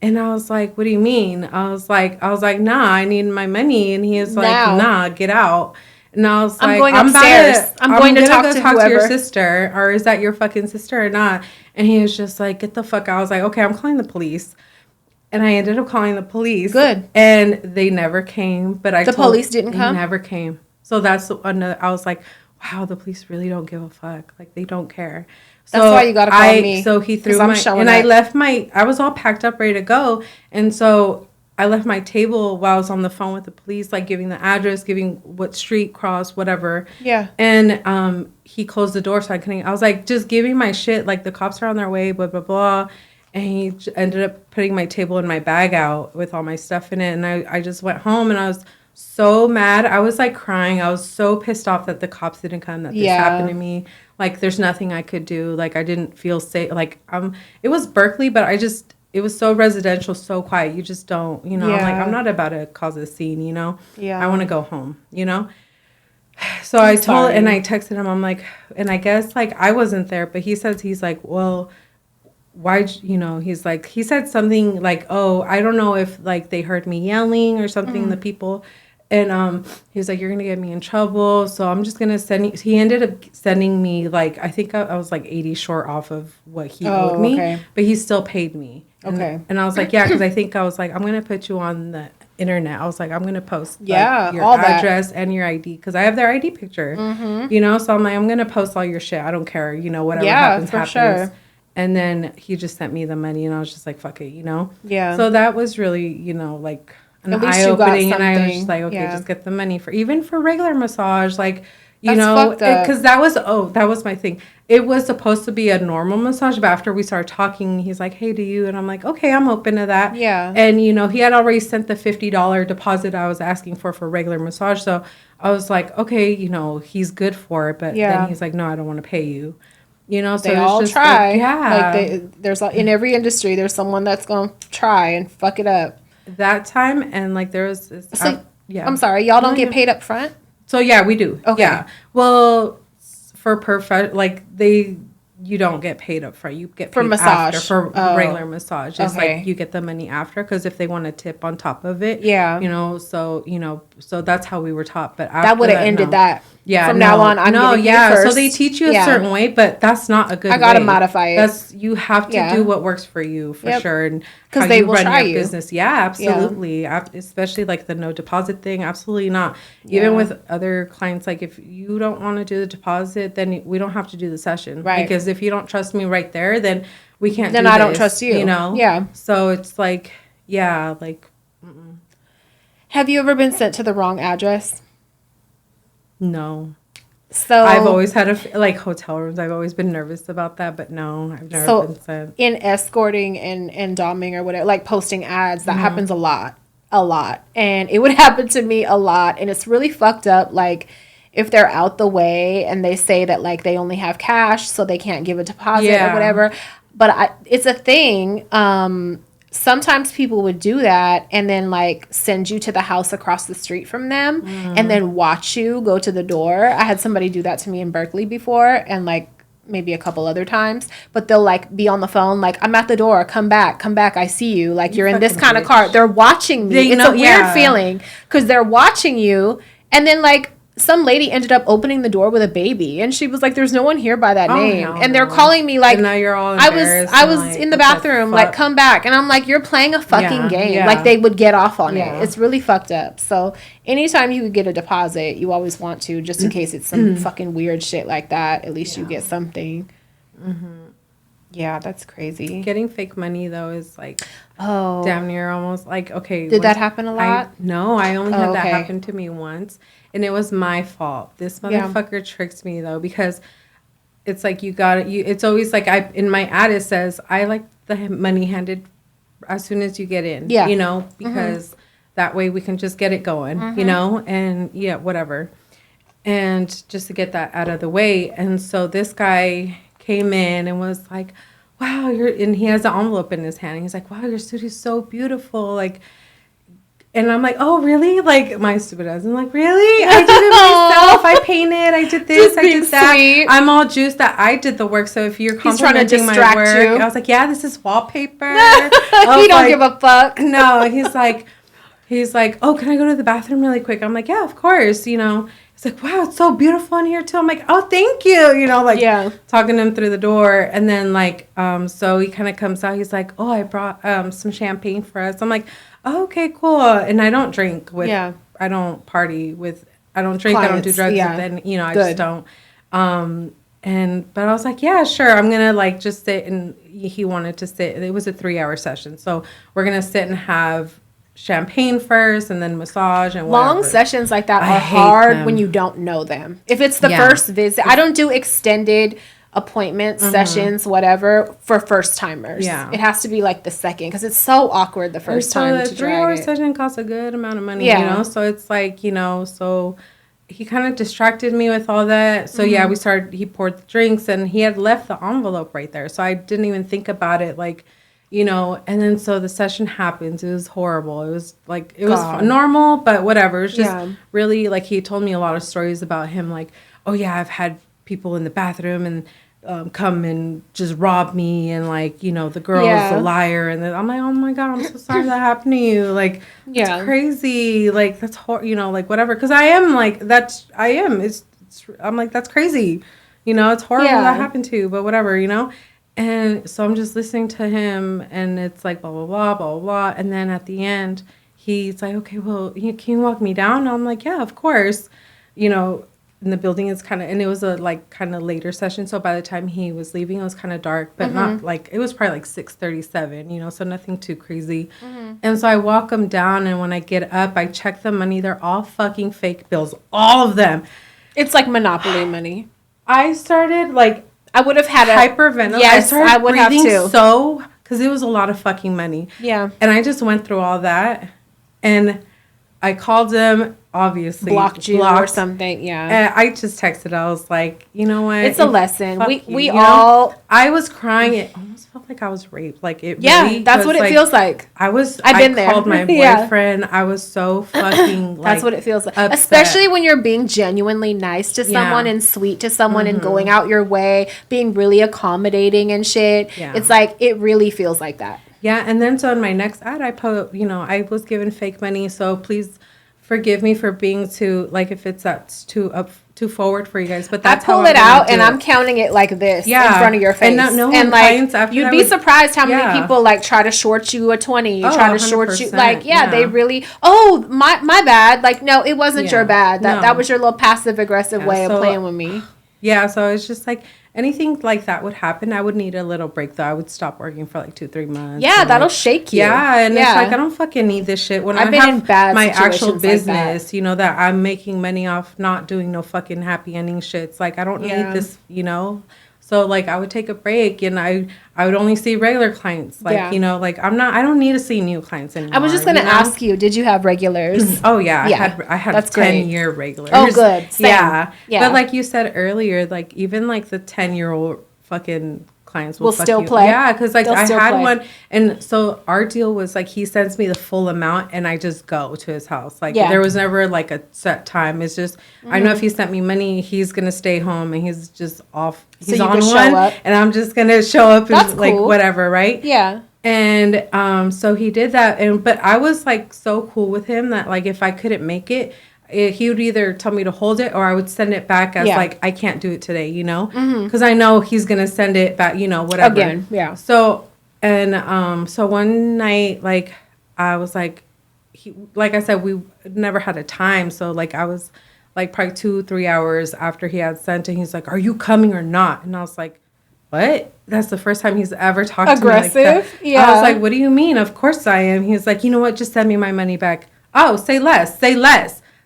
And I was like, what do you mean? I was like, nah, I need my money. And he was like, nah, get out. And I was like, I'm going upstairs. I'm going to talk to your sister. Or is that your fucking sister or not? And he was just like, get the fuck out. I was like, okay, I'm calling the police. And I ended up calling the police. Good. And they never came. But the police didn't come? They never came. So that's another, I was like, wow, the police really don't give a fuck. Like, they don't care. So that's why you gotta call me. So he threw my, and I left I was all packed up, ready to go. And so I left my table while I was on the phone with the police, like giving the address, giving what street, cross, whatever. Yeah. And he closed the door, so I was like, just giving my shit, like the cops are on their way, blah, blah, blah. And he ended up putting my table and my bag out with all my stuff in it. And I just went home, and I was so mad. I was like crying. I was so pissed off that the cops didn't come, that this happened to me. Like, there's nothing I could do. Like, I didn't feel safe. Like, it was Berkeley, but it was so residential, so quiet. You just don't, you know, like, I'm not about to cause a scene, you know? Yeah. I want to go home, you know? So I texted him, I'm like, and I guess, like, I wasn't there, but he's like, well, why'd you know, he's like, he said something like, oh, I don't know if, like, they heard me yelling or something, the people. And he was like, you're going to get me in trouble. So I'm just going to send you. He ended up sending me, like, I think I was like 80 short off of what he owed me. Okay. But he still paid me. And I was like, yeah, because I was like, I'm going to put you on the internet. I was like, I'm going to post your address and your ID, because I have their ID picture. You know, so I'm like, I'm going to post all your shit. I don't care. You know, whatever happens. Sure. And then he just sent me the money, and I was just like, fuck it, you know? Yeah. So that was really, you know, like, an eye-opening, and I was just like, okay, just get the money even for regular massage, like, you know, because that was my thing. It was supposed to be a normal massage, but after we started talking, he's like, hey, do you? And I'm like, okay, I'm open to that. Yeah. And, you know, he had already sent the $50 deposit I was asking for regular massage, so I was like, okay, you know, he's good for it, but then he's like, no, I don't want to pay you. You know, so they all just try. Like, there's in every industry, there's someone that's going to try and fuck it up. That time, and like there was this, I'm sorry, y'all don't get paid up front? So yeah, we do. Okay. Yeah. Well, for like you don't get paid up front. You get paid for massage. After, for regular massage. It's like you get the money after, because if they want a tip on top of it, you know, so that's how we were taught. But after that would have ended that. Yeah. From now on, I'm getting it first. So they teach you a certain way, but that's not a good way. I gotta modify it. You have to do what works for you for sure, and because they will try your business. Yeah, absolutely. Yeah. Especially like the no deposit thing. Absolutely not. Even with other clients, like if you don't want to do the deposit, then we don't have to do the session, right? Because if you don't trust me right there, then we can't. Then I don't trust you. You know. Yeah. So it's like, like. Have you ever been sent to the wrong address? No. So I've always had like hotel rooms. I've always been nervous about that, but no, I've never been sent. In escorting and doming or whatever, like posting ads, that happens a lot, and it would happen to me a lot, and it's really fucked up. Like, if they're out the way and they say that like they only have cash, so they can't give a deposit or whatever, but it's a thing. Sometimes people would do that and then like send you to the house across the street from them and then watch you go to the door. I had somebody do that to me in Berkeley before, and like maybe a couple other times, but they'll like be on the phone like, I'm at the door, come back, I see you, like you're in this kind of car. They're watching me. It's a weird feeling because they're watching you, and then like some lady ended up opening the door with a baby, and she was like, there's no one here by that name. And they're calling me like, and now you're all I was like, in the bathroom, like, come back. And I'm like, you're playing a fucking game. Yeah. Like, they would get off on it. It's really fucked up. So anytime you could get a deposit, you always want to, just in case it's some fucking weird shit like that. At least you get something. Yeah, that's crazy. Getting fake money, though, is like, damn near almost like, okay. Did that happen a lot? No, I only had that happen to me once. And it was my fault. This motherfucker tricked me, though, because it's like it's always like, in my ad, it says, I like the money handed as soon as you get in. Yeah. You know, because That way we can just get it going, you know, and yeah, whatever. And just to get that out of the way. And so this guy came in and was like, wow, and he has an envelope in his hand. And he's like, wow, your studio's so beautiful. Like, and I'm like, oh, really? Like, my stupid ass. I'm like, really? I did it myself. I painted. I did this. Just I did that. sweet. I'm all juiced that I did the work. So if you're complimenting my distract work, you. I was like, yeah, this is wallpaper. He don't give a fuck. No, he's like, oh, can I go to the bathroom really quick? I'm like, yeah, of course. You know, he's like, wow, it's so beautiful in here too. I'm like, oh, thank you. You know, like talking to him through the door. And then like, so he kind of comes out. He's like, oh, I brought some champagne for us. I'm like, oh, okay, cool. And I don't drink with, I don't party with, I don't drink, clients, I don't do drugs. Yeah. Then, you know, I just don't. But I was like, yeah, sure. I'm going to like just sit, and he wanted to sit. It was a 3-hour session. So we're going to sit and have champagne first and then massage and whatever. Long sessions like that are hard when you don't know them. If it's the first visit, I don't do extended appointments, sessions, whatever, for first timers. Yeah. It has to be like the second, because it's so awkward the first time to drag it. 3-hour session costs a good amount of money, you know? So it's like, you know, so he kind of distracted me with all that. So yeah, he poured the drinks, and he had left the envelope right there. So I didn't even think about it, like, you know, and then so the session happens. It was horrible. It was like, it was normal, but whatever. It was just really, like, he told me a lot of stories about him, like, oh yeah, I've had people in the bathroom and come and just rob me, and like, you know, the girl is a liar, and then I'm like, oh my god, I'm so sorry that happened to you, like, it's crazy, like, that's you know, like, whatever, because I am like, I'm like, that's crazy, you know, it's horrible that happened to you, but whatever, you know. And so I'm just listening to him, and it's like blah blah blah blah blah, and then at the end he's like, okay, well, can you walk me down? And I'm like, yeah, of course, you know. And the building is kind of, and it was a like kind of later session, so by the time he was leaving, it was kind of dark, but not like, it was probably like 6:37, you know, so nothing too crazy. And so I walk him down, and when I get up, I check the money. They're all fucking fake bills, all of them. It's like Monopoly money. I started like, I would have had a hyperventilate. Yes, I would have too. So, because it was a lot of fucking money. Yeah. And I just went through all that, and I called him. Obviously blocked or something. And I just texted. I was like, you know what, it's a lesson. We all know? I was crying. It almost felt like I was raped. Like, it really that's what it feels like. I've been there. I called my boyfriend. I was so fucking like, that's what it feels like, upset. Especially when you're being genuinely nice to someone and sweet to someone and going out your way, being really accommodating and shit. It's like, it really feels like that. And then so in my next ad, I put, you know, I was given fake money, so please forgive me for being too, like, if that's too forward for you guys, but that's how I pull it out, and I'm counting it like this in front of your face, and like, you'd be surprised how many people like try to short you a 20, try to short you, like, they really, my bad, like, no, it wasn't your bad, that was your little passive aggressive way of playing with me. So it's just like, anything like that would happen, I would need a little break, though. I would stop working for like 2-3 months. That'll like, shake you. And it's like, I don't fucking need this shit. When I've been in bad my actual business, like, you know, that I'm making money off not doing no fucking happy ending shit. It's like, I don't need this, you know. So like, I would take a break, and I would only see regular clients. Like, you know, like, I don't need to see new clients anymore. I was just going to ask you, did you have regulars? Oh yeah. I had that's 10-year regulars. Oh good. Same. Yeah. But like you said earlier, like, even like the 10-year-old fucking clients will still play. Yeah, because like, I had one, and so our deal was like, he sends me the full amount, and I just go to his house. Like, there was never like a set time. It's just, I know if he sent me money, he's gonna stay home, and he's just off. He's on one, and I'm just gonna show up and like whatever, right? Yeah. And so he did that, but I was like so cool with him that like, if I couldn't make it, he would either tell me to hold it, or I would send it back as like, I can't do it today, you know, because I know he's gonna send it back, you know, whatever. Again, So so one night, like, I was like, like I said, we never had a time, so like, I was like probably 2-3 hours after he had sent it, he's like, "Are you coming or not?" And I was like, "What?" That's the first time he's ever talked to me like that. I was like, "What do you mean? Of course I am." He's like, "You know what? Just send me my money back." Oh, say less.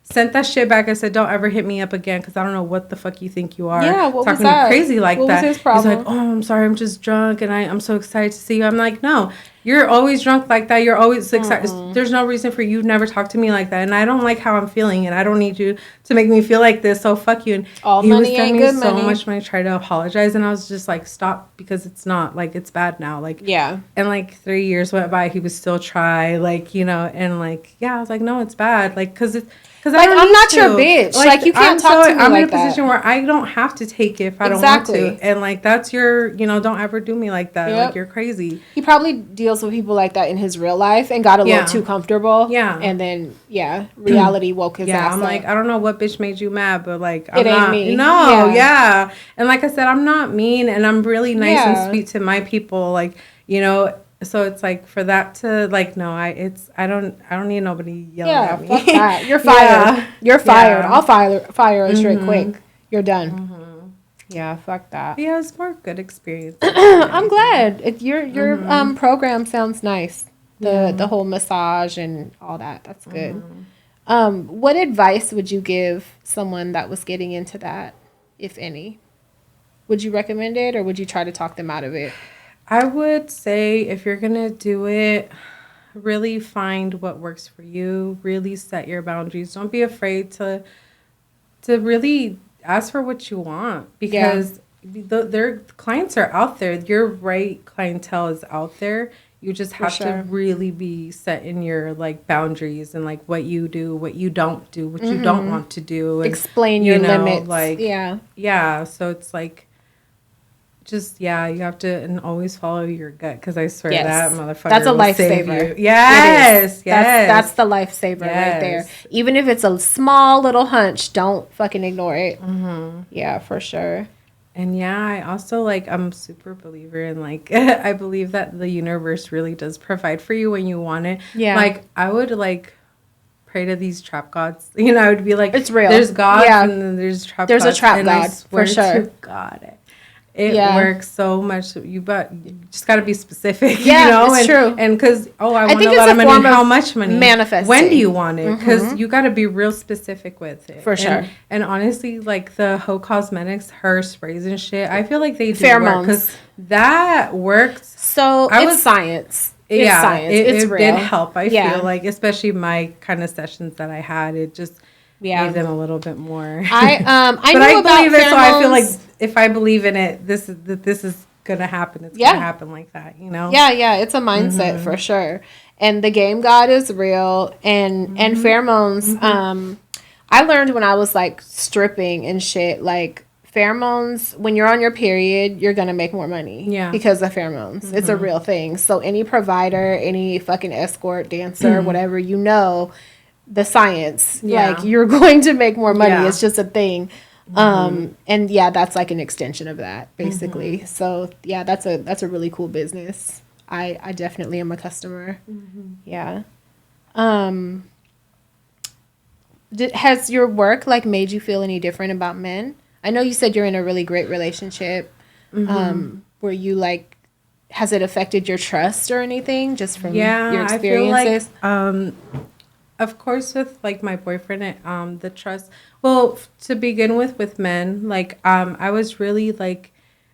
Sent that shit back. I said, don't ever hit me up again, because I don't know what the fuck you think you are. Yeah, what talking was that? Crazy like what that. Was his problem? He's like, oh, I'm sorry, I'm just drunk, and I'm so excited to see you. I'm like, no, you're always drunk like that. You're always excited. There's no reason for you never talk to me like that. And I don't like how I'm feeling, and I don't need you to make me feel like this. So fuck you. And All he money was ain't sending me good so money. much money, try to apologize, and I was just like, stop, because it's not like, it's bad now. Like, Yeah. and like 3 years went by, he would still try, like, you know, and like, yeah, I was like, no, it's bad, like, because Like, I'm not your bitch. Like, you can't talk to me I'm like in a position that. where I don't have to take it if I don't Exactly. want to, and like, that's your, you know, don't ever do me like that. Yep. Like, you're crazy. He probably deals with people like that in his real life and got a Yeah. little too comfortable. Yeah. And then, reality woke his Yeah, ass I'm up. like, I don't know what bitch made you mad, but like, I'm It ain't not. me. No, Yeah. yeah. And like I said, I'm not mean, and I'm really nice Yeah. and sweet to my people. Like, you know, so it's like, for that to like, no, I don't need nobody yelling at me. Fuck that. You're fired. Yeah. You're fired. Yeah. I'll fire us straight quick. You're done. Yeah, fuck that. Yeah, it's more good experience. I'm glad. Your program sounds nice. The whole massage and all that. That's good. What advice would you give someone that was getting into that, if any? Would you recommend it, or would you try to talk them out of it? I would say, if you're gonna do it, really find what works for you. Really set your boundaries. Don't be afraid to really ask for what you want, because their clients are out there. Your right clientele is out there. You just have to really be set in your like boundaries, and like what you do, what you don't do, what you don't want to do. And, explain your limits. Like, yeah. So it's like, just, you have to, and always follow your gut, because I swear that motherfucker That's a will save lifesaver. you. Yes, yes. That's the lifesaver right there. Even if it's a small little hunch, don't fucking ignore it. Yeah, for sure. And I also, like, I'm a super believer in, like, I believe that the universe really does provide for you when you want it. Yeah. Like, I would, like, pray to these trap gods. You know, I would be like, it's real. There's gods, and then there's trap gods. There's a trap and god, I swear for sure. to God, it works so much. You just got to be specific. Yeah, you know? it's true. And because, I want think a it's lot a of money. form of How much money? manifesting. When do you want it? Because you got to be real specific with it. For sure. And honestly, like the Ho Cosmetics, her sprays and shit, I feel like they do Pheromones. because that works. So it's science. It's science. It's it real. did help. I feel like, especially my kind of sessions that I had, it just gave them a little bit more. I but knew I about believe it, so I feel like pheromones. if I believe in it, this is gonna happen. It's gonna happen like that, you know. Yeah, it's a mindset for sure. And the game god is real, and pheromones. I learned when I was like stripping and shit, like pheromones, when you're on your period, you're gonna make more money. Yeah. Because of pheromones. It's a real thing. So any provider, any fucking escort, dancer, whatever, you know the science. Yeah. Like, you're going to make more money. Yeah. It's just a thing. And that's like an extension of that, basically. So that's a really cool business. I definitely am a customer. Yeah. Has your work like made you feel any different about men? I know you said you're in a really great relationship. Where you like, has it affected your trust or anything, just from your experiences? I feel like, of course, with like my boyfriend, the trust. Well, to begin with men, like, I was really like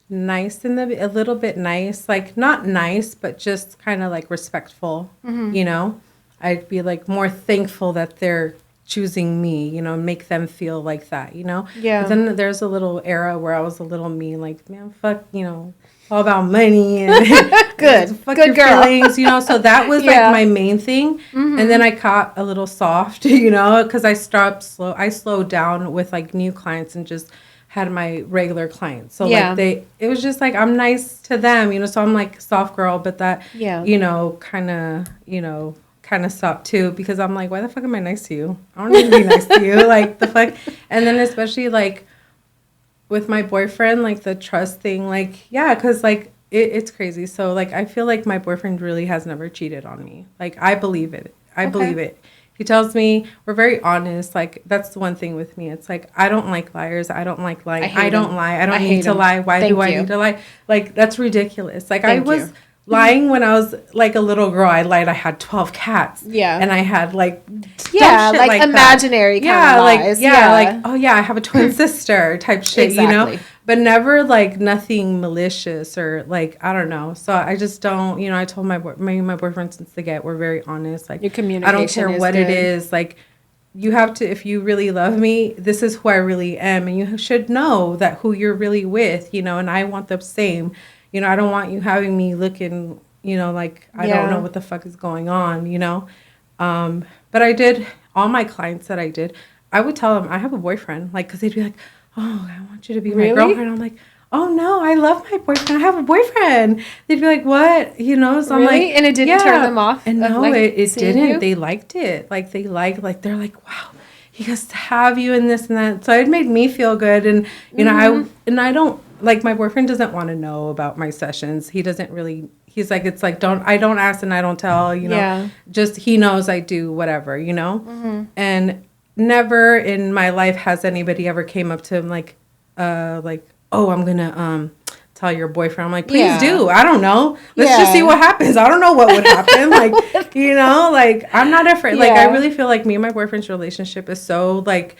nice a little bit nice, like not nice, but just kind of like respectful. You know, I'd be like more thankful that they're choosing me, you know, make them feel like that, you know. Yeah. But then there's a little era where I was a little mean, like, man, fuck, you know, all about money and fuck good your girl. feelings, you know. So that was like my main thing. And then I got a little soft, you know, because I slowed down with like new clients and just had my regular clients. So like it was just like, I'm nice to them, you know. So I'm like soft girl, but that you know, kind of stopped too, because I'm like, why the fuck am I nice to you? I don't need to be nice to you. Like, the fuck. And then especially like with my boyfriend, like the trust thing, like, because like it's crazy. So like I feel like my boyfriend really has never cheated on me. Like, I believe it. I believe it. He tells me, we're very honest. Like, that's the one thing with me. It's like, I don't like liars. I don't like lying. I don't lie. I don't need to lie. Why do I need to lie? Like, that's ridiculous. Like, I was lying when I was like a little girl. I lied. I had 12 cats. Yeah. And I had like like imaginary kind of lies. like, like, oh yeah, I have a twin sister type shit, you know? but never like nothing malicious or like, I don't know. So I just don't, you know, I told my boyfriend since the get, we're very honest. Like, Your communication I don't care what it is. Like, you have to, if you really love me, this is who I really am. And you should know that who you're really with, you know, and I want the same. You know, I don't want you having me looking, you know, like I don't know what the fuck is going on, you know. But I did, all my clients that I would tell them I have a boyfriend, like, because they'd be like, oh, I want you to be my girlfriend. I'm like, oh, no, I love my boyfriend. I have a boyfriend. They'd be like, what? You know, so I'm like. And it didn't turn them off? And no, like, it didn't. You? They liked it. Like, they're like, wow, he gets to have you and this and that. So it made me feel good. And, you know, I don't, like, my boyfriend doesn't want to know about my sessions. He doesn't really, he's like, it's like, I don't ask and I don't tell, you know. Just, he knows I do whatever, you know. And never in my life has anybody ever came up to him like, oh, I'm going to tell your boyfriend. I'm like, please do. I don't know. Let's just see what happens. I don't know what would happen. Like, you know, like, I'm not afraid. Like, I really feel like me and my boyfriend's relationship is so, like,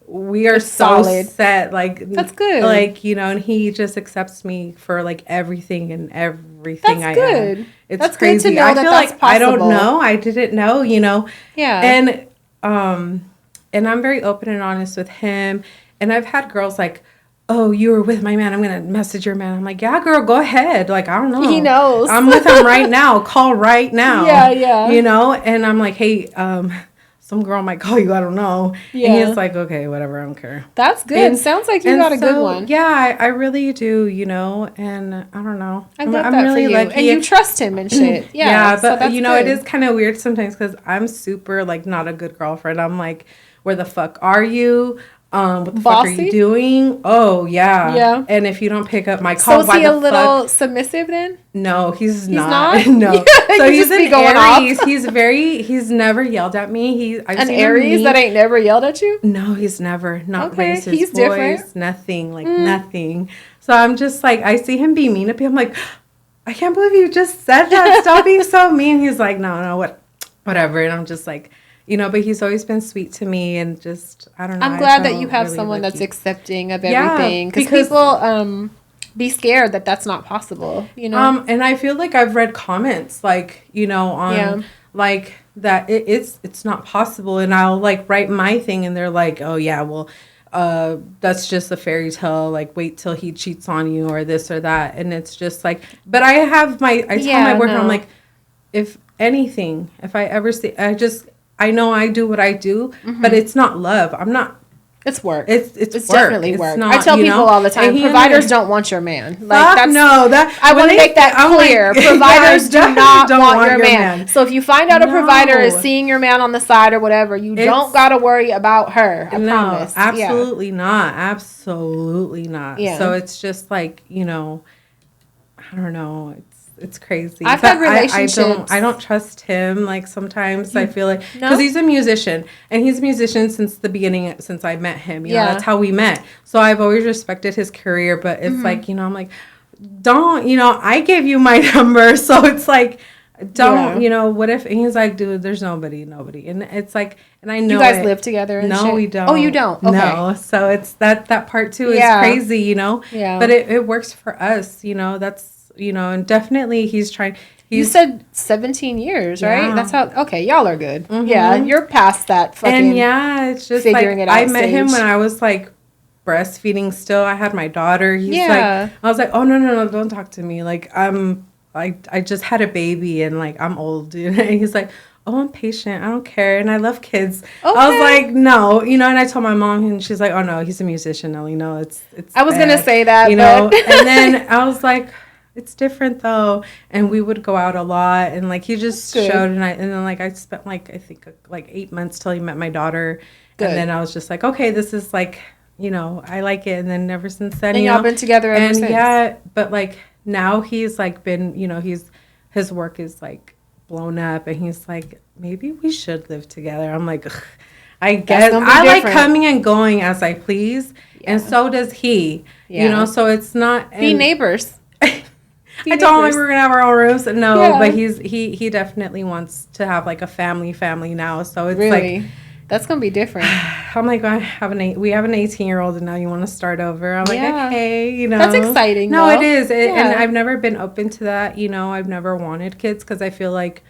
we are so solid. Set. Like, that's good. Like, you know, and he just accepts me for, like, everything and everything I am. It's that's crazy. Good to know I feel like possible. I don't know. I didn't know, you know. Yeah. And I'm very open and honest with him. And I've had girls like, oh, you were with my man. I'm going to message your man. I'm like, yeah, girl, go ahead. Like, I don't know. He knows. I'm with him right now. Call right now. Yeah. You know? And I'm like, hey, some girl might call you. I don't know. Yeah. And he's like, okay, whatever. I don't care. That's good. And, sounds like you got a good one. Yeah, I really do, you know? And I don't know. I'm that really for you. Lucky. And you trust him and shit. Yeah, but, so you know, good. It is kind of weird sometimes because I'm super, like, not a good girlfriend. I'm like, where the fuck are you? What the fuck are you doing? Oh, yeah. Yeah. And if you don't pick up my call, so is he a little submissive then? No, he's not. No. So he's an Aries. He's never yelled at me. An Aries that ain't never yelled at you? No, he's never. Not raised his voice. Different. Nothing. Like, nothing. So I'm just like, I see him be mean to people. I'm like, I can't believe you just said that. Stop being so mean. He's like, no, whatever. And I'm just like, you know, but he's always been sweet to me and just, I don't know. I'm glad that you have really someone that's accepting of everything. Because people be scared that that's not possible, you know? And I feel like I've read comments, like, you know, on, like, that it's not possible. And I'll, like, write my thing and they're like, oh, yeah, well, that's just a fairy tale. Like, wait till he cheats on you or this or that. And it's just like, but I tell my boyfriend, I'm like, if anything, if I ever see, I know I do what I do, but it's not love. I'm not. It's work. It's work. Definitely work. Not, I tell people all the time, providers don't want your man. Like, that's, no, I want to make that clear. Like, providers do not want your man. So if you find out a provider is seeing your man on the side or whatever, you don't got to worry about her. I promise. Absolutely not. Absolutely not. Yeah. So it's just like, you know, I don't know. It's crazy. I've had relationships. I don't trust him. Like, sometimes I feel like, because he's a musician and he's a musician since the beginning, since I met him. You know, that's how we met. So I've always respected his career, but it's like, you know, I'm like, don't, you know, I gave you my number. So it's like, don't, you know, what if, and he's like, dude, there's nobody. And it's like, and I know you guys live together and no, we don't. Oh, you don't? Okay. No. So it's that part too is crazy, you know? Yeah. But it works for us, you know, that's, you know, and definitely he's trying. You said 17 years, right? That's how. Okay, y'all are good. Yeah, you're past that fucking. And it's just figuring it out. I met him when I was like breastfeeding. Still, I had my daughter. He's like, I was like, oh no, don't talk to me. Like I just had a baby and like I'm old, and he's like, oh, I'm patient. I don't care, and I love kids. Okay. I was like, no, you know, and I told my mom, and she's like, oh no, he's a musician, Nelly. No, it's. I was gonna say that, you know, and then I was like. It's different though, and we would go out a lot, and like he just showed, and then like I spent like I think like 8 months till he met my daughter, and then I was just like, okay, this is like, you know, I like it, and then ever since then, and y'all been together ever since. Yeah, but like now he's like been, you know, his work is like blown up, and he's like, maybe we should live together. I'm like, ugh, I guess I like coming and going as I please, and so does he, you know, so it's not be neighbors. I told him like we were gonna have our own rooms. No, but he definitely wants to have like a family now. So it's like, That's gonna be different. I'm like, we have an 18-year-old, and now you want to start over. I'm like, okay, you know. That's exciting. No, though. it is, and I've never been open to that. You know, I've never wanted kids because I feel like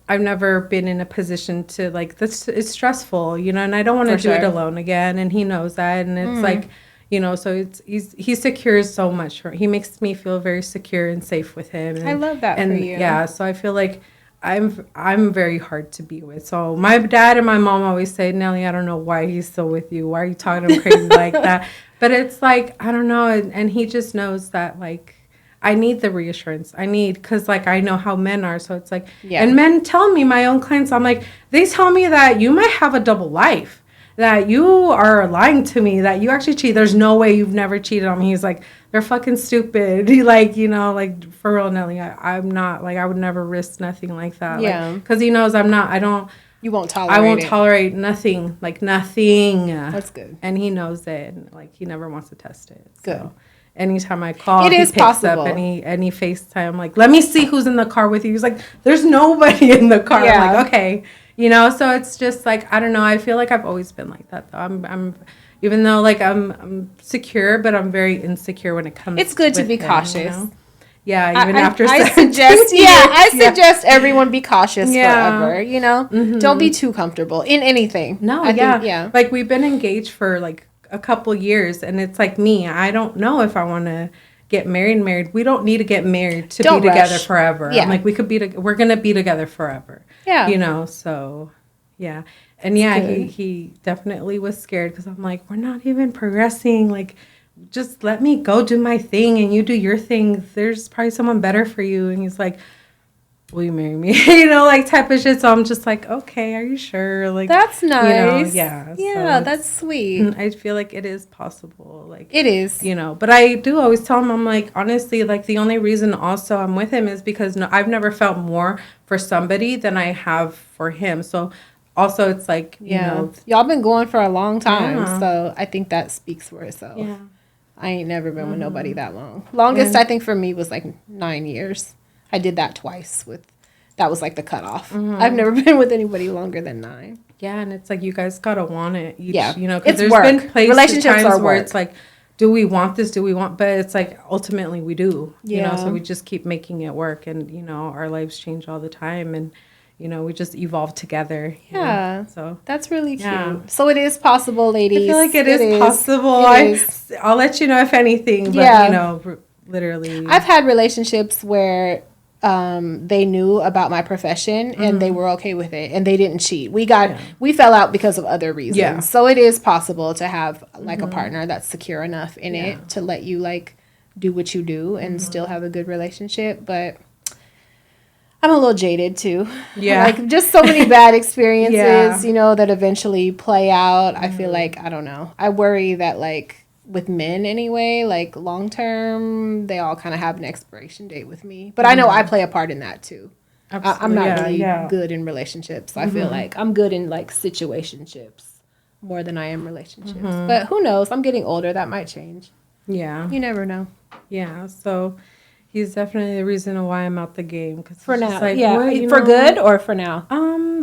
I've never been in a position to like this. It's stressful, you know, and I don't want to do it alone again. And he knows that, and it's like, you know, so he secures so much. He makes me feel very secure and safe with him. And, I love that for you. Yeah, so I feel like I'm very hard to be with. So my dad and my mom always say, Nelly, I don't know why he's still with you. Why are you talking to him crazy like that? But it's like, I don't know, and he just knows that like. I need the reassurance. Because, like, I know how men are. So it's like, and men tell me, my own clients, I'm like, they tell me that you might have a double life, that you are lying to me, that you actually cheat. There's no way you've never cheated on me. He's like, they're fucking stupid. He like, you know, like, for real, Nelly, I'm not, like, I would never risk nothing like that. Yeah. Because he knows You won't tolerate I won't tolerate nothing, like, nothing. That's good. And he knows it. And, like, he never wants to test it. Good. So. Anytime I call, it is he picks possible. up and he FaceTime. I'm like, let me see who's in the car with you. He's like, there's nobody in the car. I'm like, okay, you know. So it's just like, I don't know. I feel like I've always been like that though. I'm even though like I'm secure, but I'm very insecure when it comes. It's good to be him, cautious. You know? Yeah, even after I suggest everyone be cautious forever. You know, don't be too comfortable in anything. No, I think, like we've been engaged for like a couple years, and it's like me, I don't know if I want to get married. We don't need to get married to be together forever. I'm like, we're gonna be together forever, you know. So and he definitely was scared because I'm like, we're not even progressing, like just let me go do my thing and you do your thing. There's probably someone better for you. And he's like, will you marry me? You know, like type of shit. So I'm just like, okay, are you sure? Like, that's nice. You know, yeah, so that's sweet. I feel like it is possible. Like it is, you know, but I do always tell him, I'm like, honestly, like the only reason also I'm with him is because I've never felt more for somebody than I have for him. So also it's like, you know, y'all been going for a long time. So I think that speaks for itself. Yeah. I ain't never been with nobody that long. Longest I think for me was like 9 years. I did that twice that was like the cutoff. I've never been with anybody longer than 9. Yeah, and it's like you guys gotta want it each, you know, it's because there's work. been Relationships are where work. it's like, do we want this? But it's like ultimately we do, you know, so we just keep making it work, and you know, our lives change all the time, and you know, we just evolve together. Yeah. You know? So that's really cute. Yeah. So it is possible, ladies. I feel like it is possible. I'll let you know if anything, but you know, literally. I've had relationships where they knew about my profession and they were okay with it and they didn't cheat. We fell out because of other reasons. Yeah. So it is possible to have like a partner that's secure enough in it to let you like do what you do and still have a good relationship. But I'm a little jaded too. Yeah. Like just so many bad experiences, you know, that eventually play out. I feel like, I don't know. I worry that like with men anyway, like long term, they all kind of have an expiration date with me. But I know I play a part in that too. I'm not really good in relationships. I feel like I'm good in like situationships more than I am relationships. But who knows? I'm getting older. That might change. Yeah. You never know. Yeah. So he's definitely the reason why I'm out the game. Cause for now. Like, for good or for now?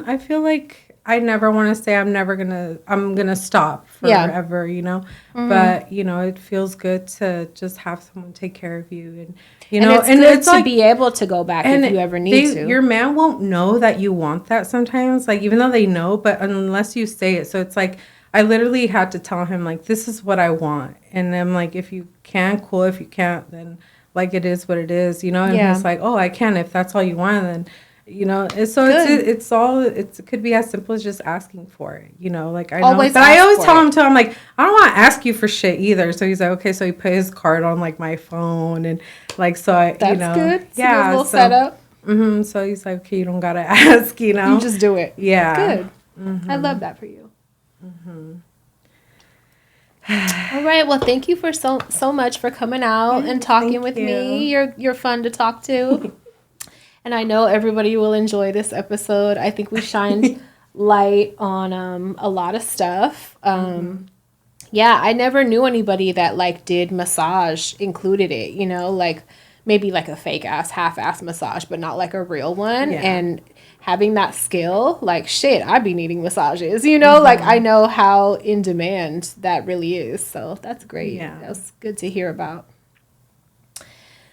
I feel like I never want to say I'm gonna stop forever, you know. But you know, it feels good to just have someone take care of you, and you know, and it's good to be able to go back if you ever need to. Your man won't know that you want that sometimes, like even though they know, but unless you say it. So it's like I literally had to tell him like, this is what I want, and I'm like, if you can, cool. If you can't, then like it is what it is, you know. And he's like, oh, I can. If that's all you want, then. You know, so it could be as simple as just asking for it, you know, like I know, but I always tell him I'm like, I don't want to ask you for shit either. So he's like, okay, so he put his card on like my phone and like, so that's you know, good. It's a little setup. So he's like, okay, you don't got to ask, you know, you just do it. Yeah. Good. I love that for you. All right. Well, thank you for so much for coming out and talking with me. You're fun to talk to. And I know everybody will enjoy this episode. I think we shined light on a lot of stuff. Yeah, I never knew anybody that like did massage, included it, you know, like maybe like a fake ass, half ass massage, but not like a real one. Yeah. And having that skill, like shit, I'd be needing massages, you know, like I know how in demand that really is. So that's great. Yeah. That's good to hear about.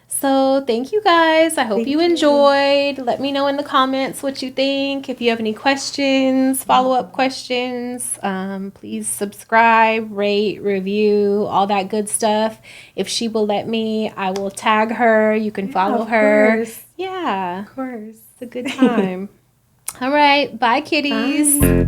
So thank you guys. I hope Thank you you. enjoyed. Let me know in the comments what you think. If you have any questions, follow-up questions, please subscribe, rate, review, all that good stuff. If she will let me, I will tag her. You can follow of her. course. Yeah, Of course. it's a good time. All right. Bye, kitties. Bye.